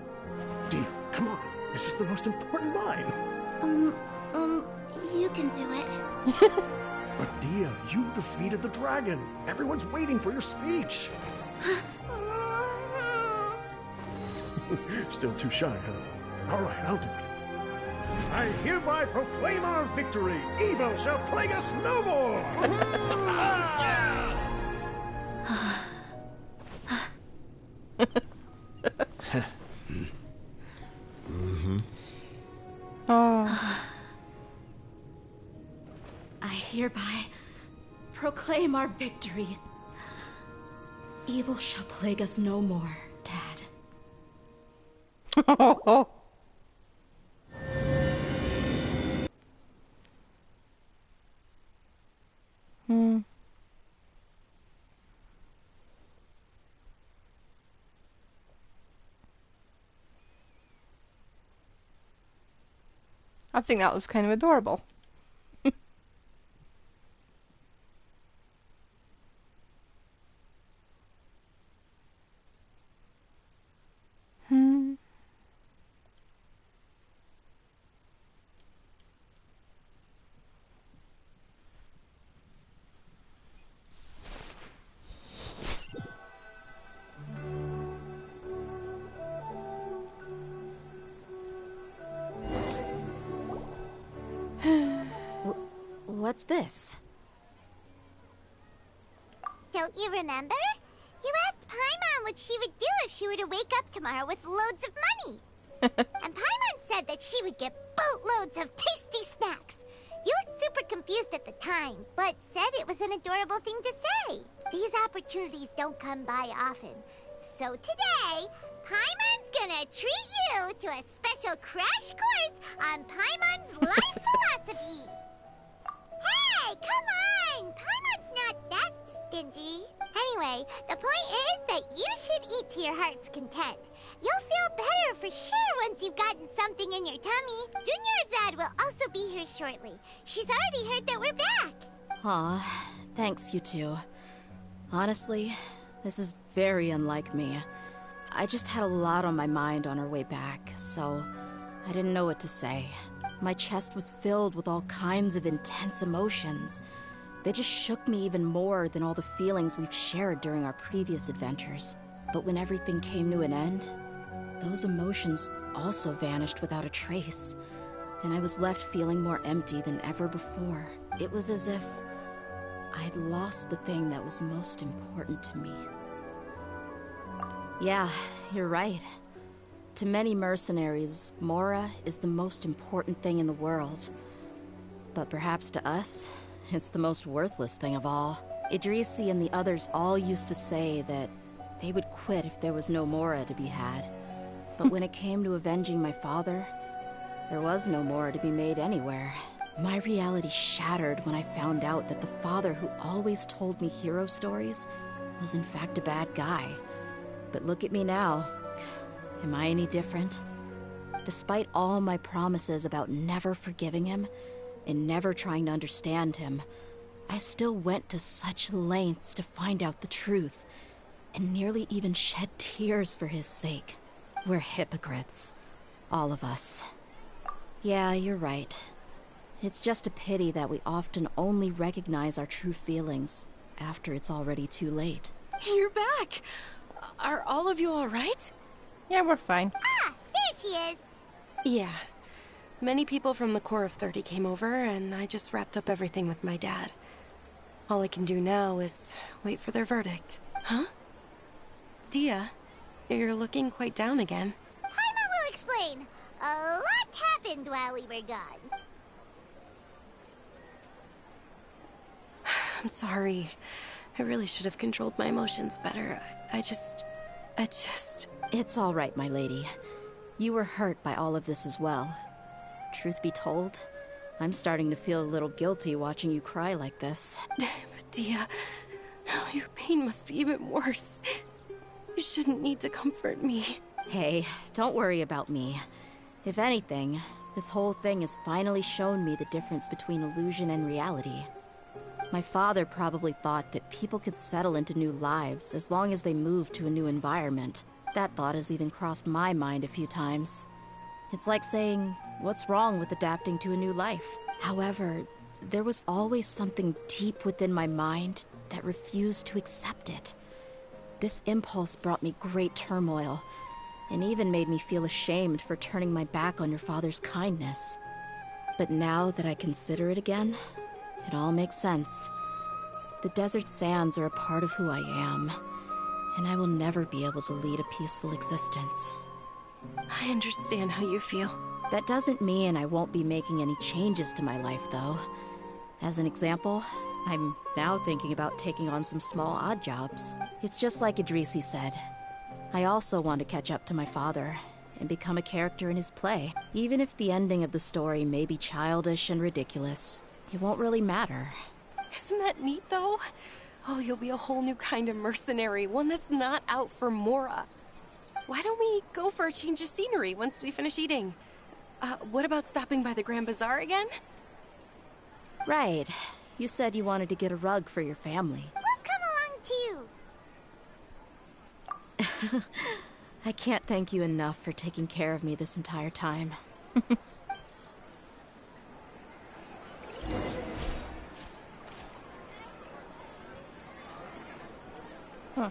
Dehya, come on. This is the most important line. You can do it. But Dehya, you defeated the dragon. Everyone's waiting for your speech. Still too shy, huh? All right, I'll do it. I hereby proclaim our victory. Evil shall plague us no more. Oh. I hereby proclaim our victory. Evil shall plague us no more, Dad. I think that was kind of adorable. What's this? Don't you remember? You asked Paimon what she would do if she were to wake up tomorrow with loads of money. And Paimon said that she would get boatloads of tasty snacks. You looked super confused at the time, but said it was an adorable thing to say. These opportunities don't come by often. So today, Paimon's gonna treat you to a special crash course on Paimon's life philosophy. Hey, come on! Paimon's not that stingy. Anyway, the point is that you should eat to your heart's content. You'll feel better for sure once you've gotten something in your tummy. Dunyarzad will also be here shortly. She's already heard that we're back. Aw, thanks, you two. Honestly, this is very unlike me. I just had a lot on my mind on our way back, so I didn't know what to say. My chest was filled with all kinds of intense emotions. They just shook me even more than all the feelings we've shared during our previous adventures. But when everything came to an end, those emotions also vanished without a trace, and I was left feeling more empty than ever before. It was as if I'd lost the thing that was most important to me. Yeah, you're right. To many mercenaries, Mora is the most important thing in the world. But perhaps to us, it's the most worthless thing of all. Idrisi and the others all used to say that they would quit if there was no Mora to be had. But when it came to avenging my father, there was no Mora to be made anywhere. My reality shattered when I found out that the father who always told me hero stories was in fact a bad guy. But look at me now. Am I any different? Despite all my promises about never forgiving him and never trying to understand him, I still went to such lengths to find out the truth, and nearly even shed tears for his sake. We're hypocrites. All of us. Yeah, you're right. It's just a pity that we often only recognize our true feelings after it's already too late. You're back! Are all of you alright? Yeah, we're fine. Ah, there she is. Yeah. Many people from the Corps of 30 came over, and I just wrapped up everything with my dad. All I can do now is wait for their verdict. Huh? Dehya, you're looking quite down again. Paimon will explain. A lot happened while we were gone. I'm sorry. I really should have controlled my emotions better. I just... It's all right, my lady. You were hurt by all of this as well. Truth be told, I'm starting to feel a little guilty watching you cry like this. Dehya, your pain must be even worse. You shouldn't need to comfort me. Hey, don't worry about me. If anything, this whole thing has finally shown me the difference between illusion and reality. My father probably thought that people could settle into new lives as long as they moved to a new environment. That thought has even crossed my mind a few times. It's like saying, what's wrong with adapting to a new life? However, there was always something deep within my mind that refused to accept it. This impulse brought me great turmoil, and even made me feel ashamed for turning my back on your father's kindness. But now that I consider it again, it all makes sense. The desert sands are a part of who I am, and I will never be able to lead a peaceful existence. I understand how you feel. That doesn't mean I won't be making any changes to my life, though. As an example, I'm now thinking about taking on some small odd jobs. It's just like Idrisi said. I also want to catch up to my father and become a character in his play. Even if the ending of the story may be childish and ridiculous, it won't really matter. Isn't that neat, though? Oh, you'll be a whole new kind of mercenary, one that's not out for Mora. Why don't we go for a change of scenery once we finish eating? What about stopping by the Grand Bazaar again? Right. You said you wanted to get a rug for your family. We'll come along too. I can't thank you enough for taking care of me this entire time. Huh.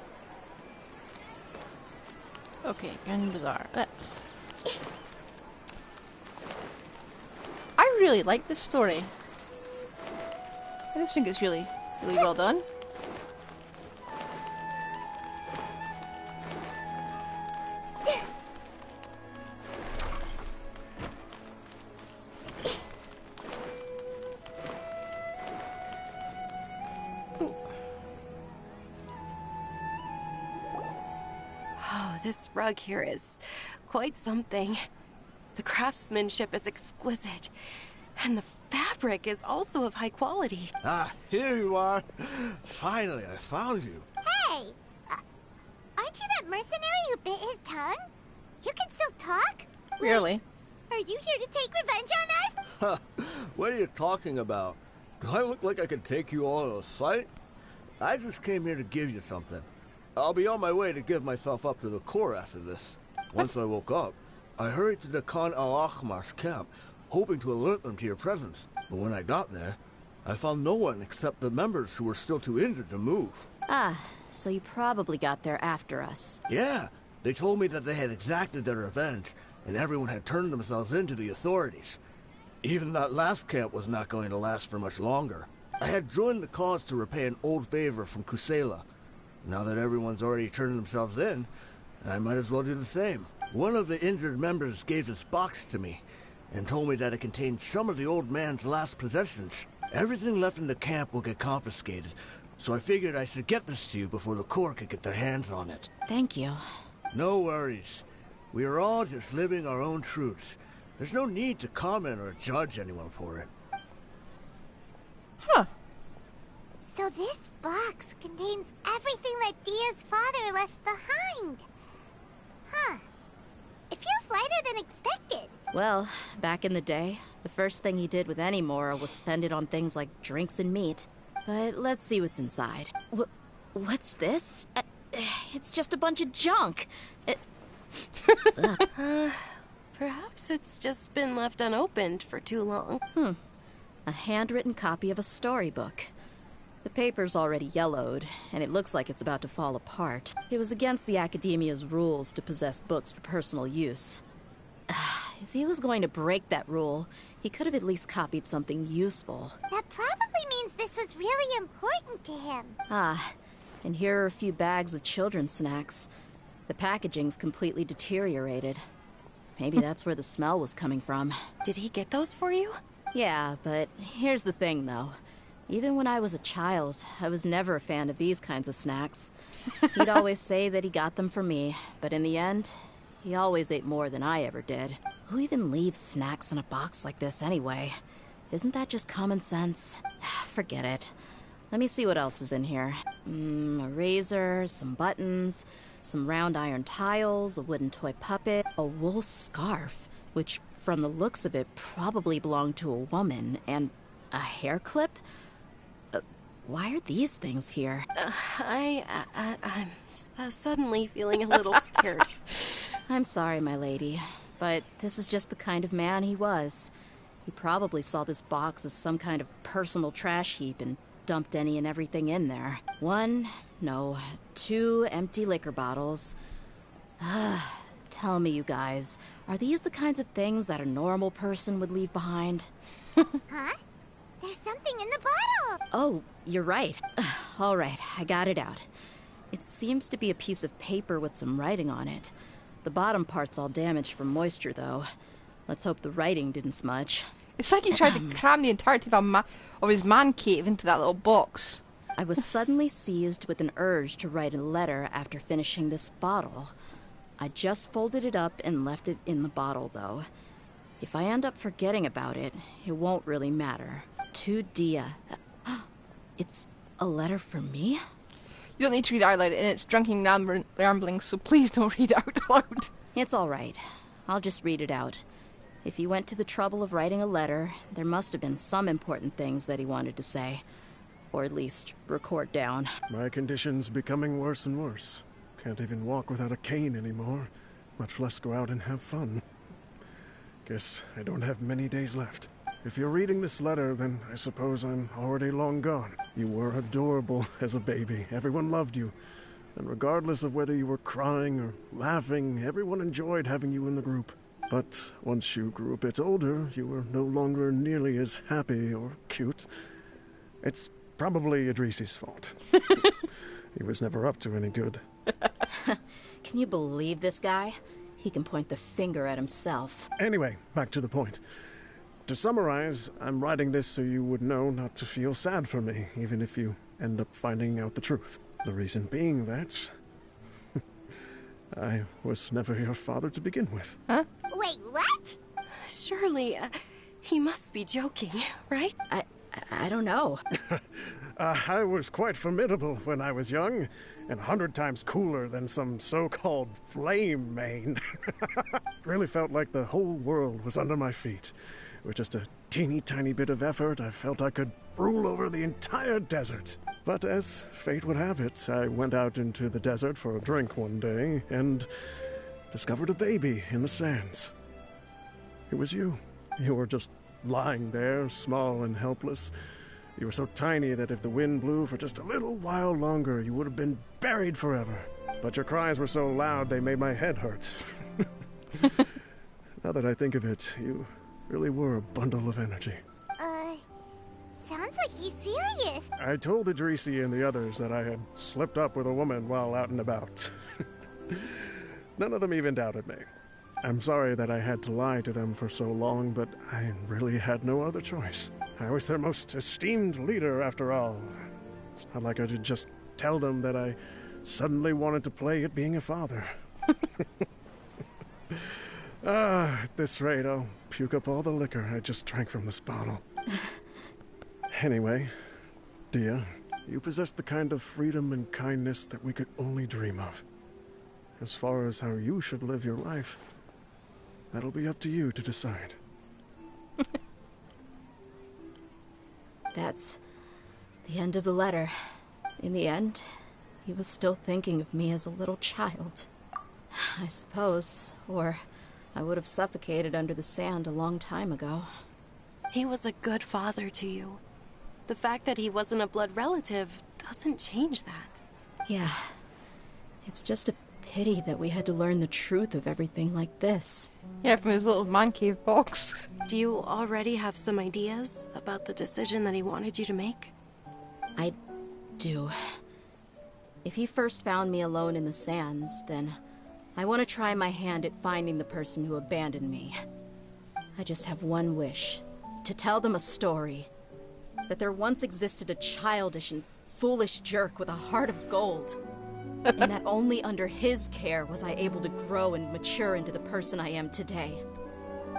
Okay, Grand Bazaar. I really like this story. I just think it's really well done. Oh, this rug here is quite something. The craftsmanship is exquisite, and the fabric is also of high quality. Ah, here you are. Finally, I found you. Hey! Aren't you that mercenary who bit his tongue? You can still talk? Really? Are you here to take revenge on us? What are you talking about? Do I look like I could take you all in a fight? I just came here to give you something. I'll be on my way to give myself up to the Corps after this. Once I woke up, I hurried to the Khan al-Ahmar's camp, hoping to alert them to your presence. But when I got there, I found no one except the members who were still too injured to move. Ah, so you probably got there after us. Yeah, they told me that they had exacted their revenge, and everyone had turned themselves in to the authorities. Even that last camp was not going to last for much longer. I had joined the cause to repay an old favor from Kseudonym. Now that everyone's already turned themselves in, I might as well do the same. One of the injured members gave this box to me and told me that it contained some of the old man's last possessions. Everything left in the camp will get confiscated, so I figured I should get this to you before the Corps could get their hands on it. Thank you. No worries. We are all just living our own truths. There's no need to comment or judge anyone for it. Huh. So this box contains everything that Dehya's father left behind. Huh. It feels lighter than expected. Well, back in the day, the first thing he did with any Mora was spend it on things like drinks and meat. But let's see what's inside. What's this? It's just a bunch of junk. Perhaps it's just been left unopened for too long. A handwritten copy of a storybook. The paper's already yellowed, and it looks like it's about to fall apart. It was against the Academia's rules to possess books for personal use. If he was going to break that rule, he could have at least copied something useful. That probably means this was really important to him. And here are a few bags of children's snacks. The packaging's completely deteriorated. Maybe that's where the smell was coming from. Did he get those for you? Yeah, but here's the thing, though. Even when I was a child, I was never a fan of these kinds of snacks. He'd always say that he got them for me, but in the end, he always ate more than I ever did. Who even leaves snacks in a box like this anyway? Isn't that just common sense? Forget it. Let me see what else is in here. A razor, some buttons, some round iron tiles, a wooden toy puppet, a wool scarf, which from the looks of it probably belonged to a woman, and a hair clip? Why are these things here? I'm suddenly feeling a little scared. I'm sorry, my lady, but this is just the kind of man he was. He probably saw this box as some kind of personal trash heap and dumped any and everything in there. 2 empty liquor bottles. Tell me, you guys, are these the kinds of things that a normal person would leave behind? Huh? There's something in the bottle! Oh, you're right. All right, I got it out. It seems to be a piece of paper with some writing on it. The bottom part's all damaged from moisture, though. Let's hope the writing didn't smudge. It's like he tried to cram the entirety of his man cave into that little box. I was suddenly seized with an urge to write a letter after finishing this bottle. I just folded it up and left it in the bottle, though. If I end up forgetting about it, it won't really matter. To Dehya. It's a letter for me? You don't need to read it out loud, and it's drunken ramblings, so please don't read it out loud. It's all right. I'll just read it out. If he went to the trouble of writing a letter, there must have been some important things that he wanted to say. Or at least record down. My condition's becoming worse and worse. Can't even walk without a cane anymore, much less go out and have fun. Guess I don't have many days left. If you're reading this letter, then I suppose I'm already long gone. You were adorable as a baby. Everyone loved you. And regardless of whether you were crying or laughing, everyone enjoyed having you in the group. But once you grew a bit older, you were no longer nearly as happy or cute. It's probably Idrisi's fault. He was never up to any good. Can you believe this guy? He can point the finger at himself. Anyway, back to the point. To summarize, I'm writing this so you would know not to feel sad for me, even if you end up finding out the truth. The reason being that I was never your father to begin with. Huh? Wait, what? Surely, he must be joking, right? I don't know. I was quite formidable when I was young, and 100 times cooler than some so-called flame main. Really felt like the whole world was under my feet. With just a teeny tiny bit of effort, I felt I could rule over the entire desert. But as fate would have it, I went out into the desert for a drink one day, and discovered a baby in the sands. It was you. You were just lying there, small and helpless. You were so tiny that if the wind blew for just a little while longer, you would have been buried forever. But your cries were so loud they made my head hurt. Now that I think of it, you really were a bundle of energy. Sounds like he's serious. I told Idrisi and the others that I had slipped up with a woman while out and about. None of them even doubted me. I'm sorry that I had to lie to them for so long, but I really had no other choice. I was their most esteemed leader, after all. It's not like I could just tell them that I suddenly wanted to play at being a father. At this rate, I'll puke up all the liquor I just drank from this bottle. Anyway, Dehya, you possess the kind of freedom and kindness that we could only dream of. As far as how you should live your life, that'll be up to you to decide. That's the end of the letter. In the end, he was still thinking of me as a little child. I suppose, or I would have suffocated under the sand a long time ago. He was a good father to you. The fact that he wasn't a blood relative doesn't change that. Yeah. It's just a pity that we had to learn the truth of everything like this. Yeah, from his little man cave box. Do you already have some ideas about the decision that he wanted you to make? I do. If he first found me alone in the sands, then I want to try my hand at finding the person who abandoned me. I just have one wish. To tell them a story. That there once existed a childish and foolish jerk with a heart of gold. And that only under his care was I able to grow and mature into the person I am today.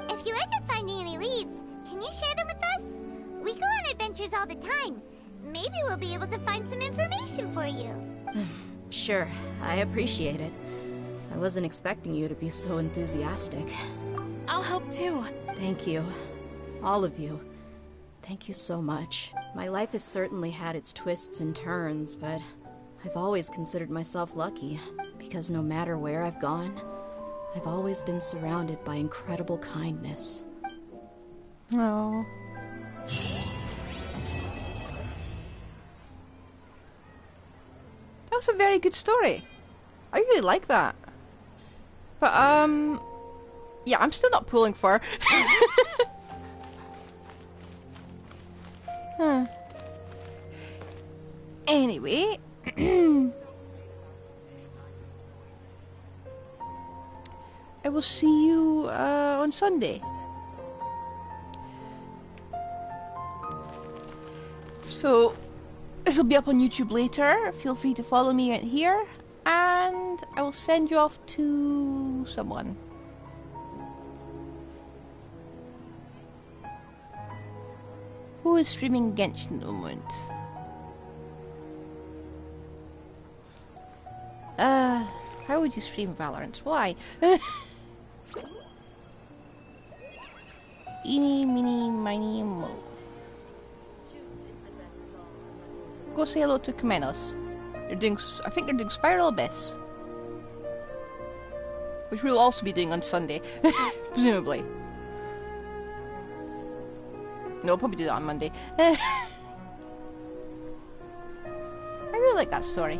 If you end up finding any leads, can you share them with us? We go on adventures all the time. Maybe we'll be able to find some information for you. Sure, I appreciate it. I wasn't expecting you to be so enthusiastic. I'll help too. Thank you. All of you. Thank you so much. My life has certainly had its twists and turns, but I've always considered myself lucky, because no matter where I've gone, I've always been surrounded by incredible kindness. Oh. That was a very good story. I really like that. But, yeah, I'm still not pulling for. Huh. Anyway. I will see you, on Sunday. So, this will be up on YouTube later. Feel free to follow me right here. And I will send you off to someone. Who is streaming Genshin at the moment? How would you stream Valorant? Why? Eeny, meeny, miny, mo. Go say hello to Kamenos. They're doing, I think they're doing Spiral Abyss. Which we'll also be doing on Sunday. Presumably. No, we'll probably do that on Monday. I really like that story.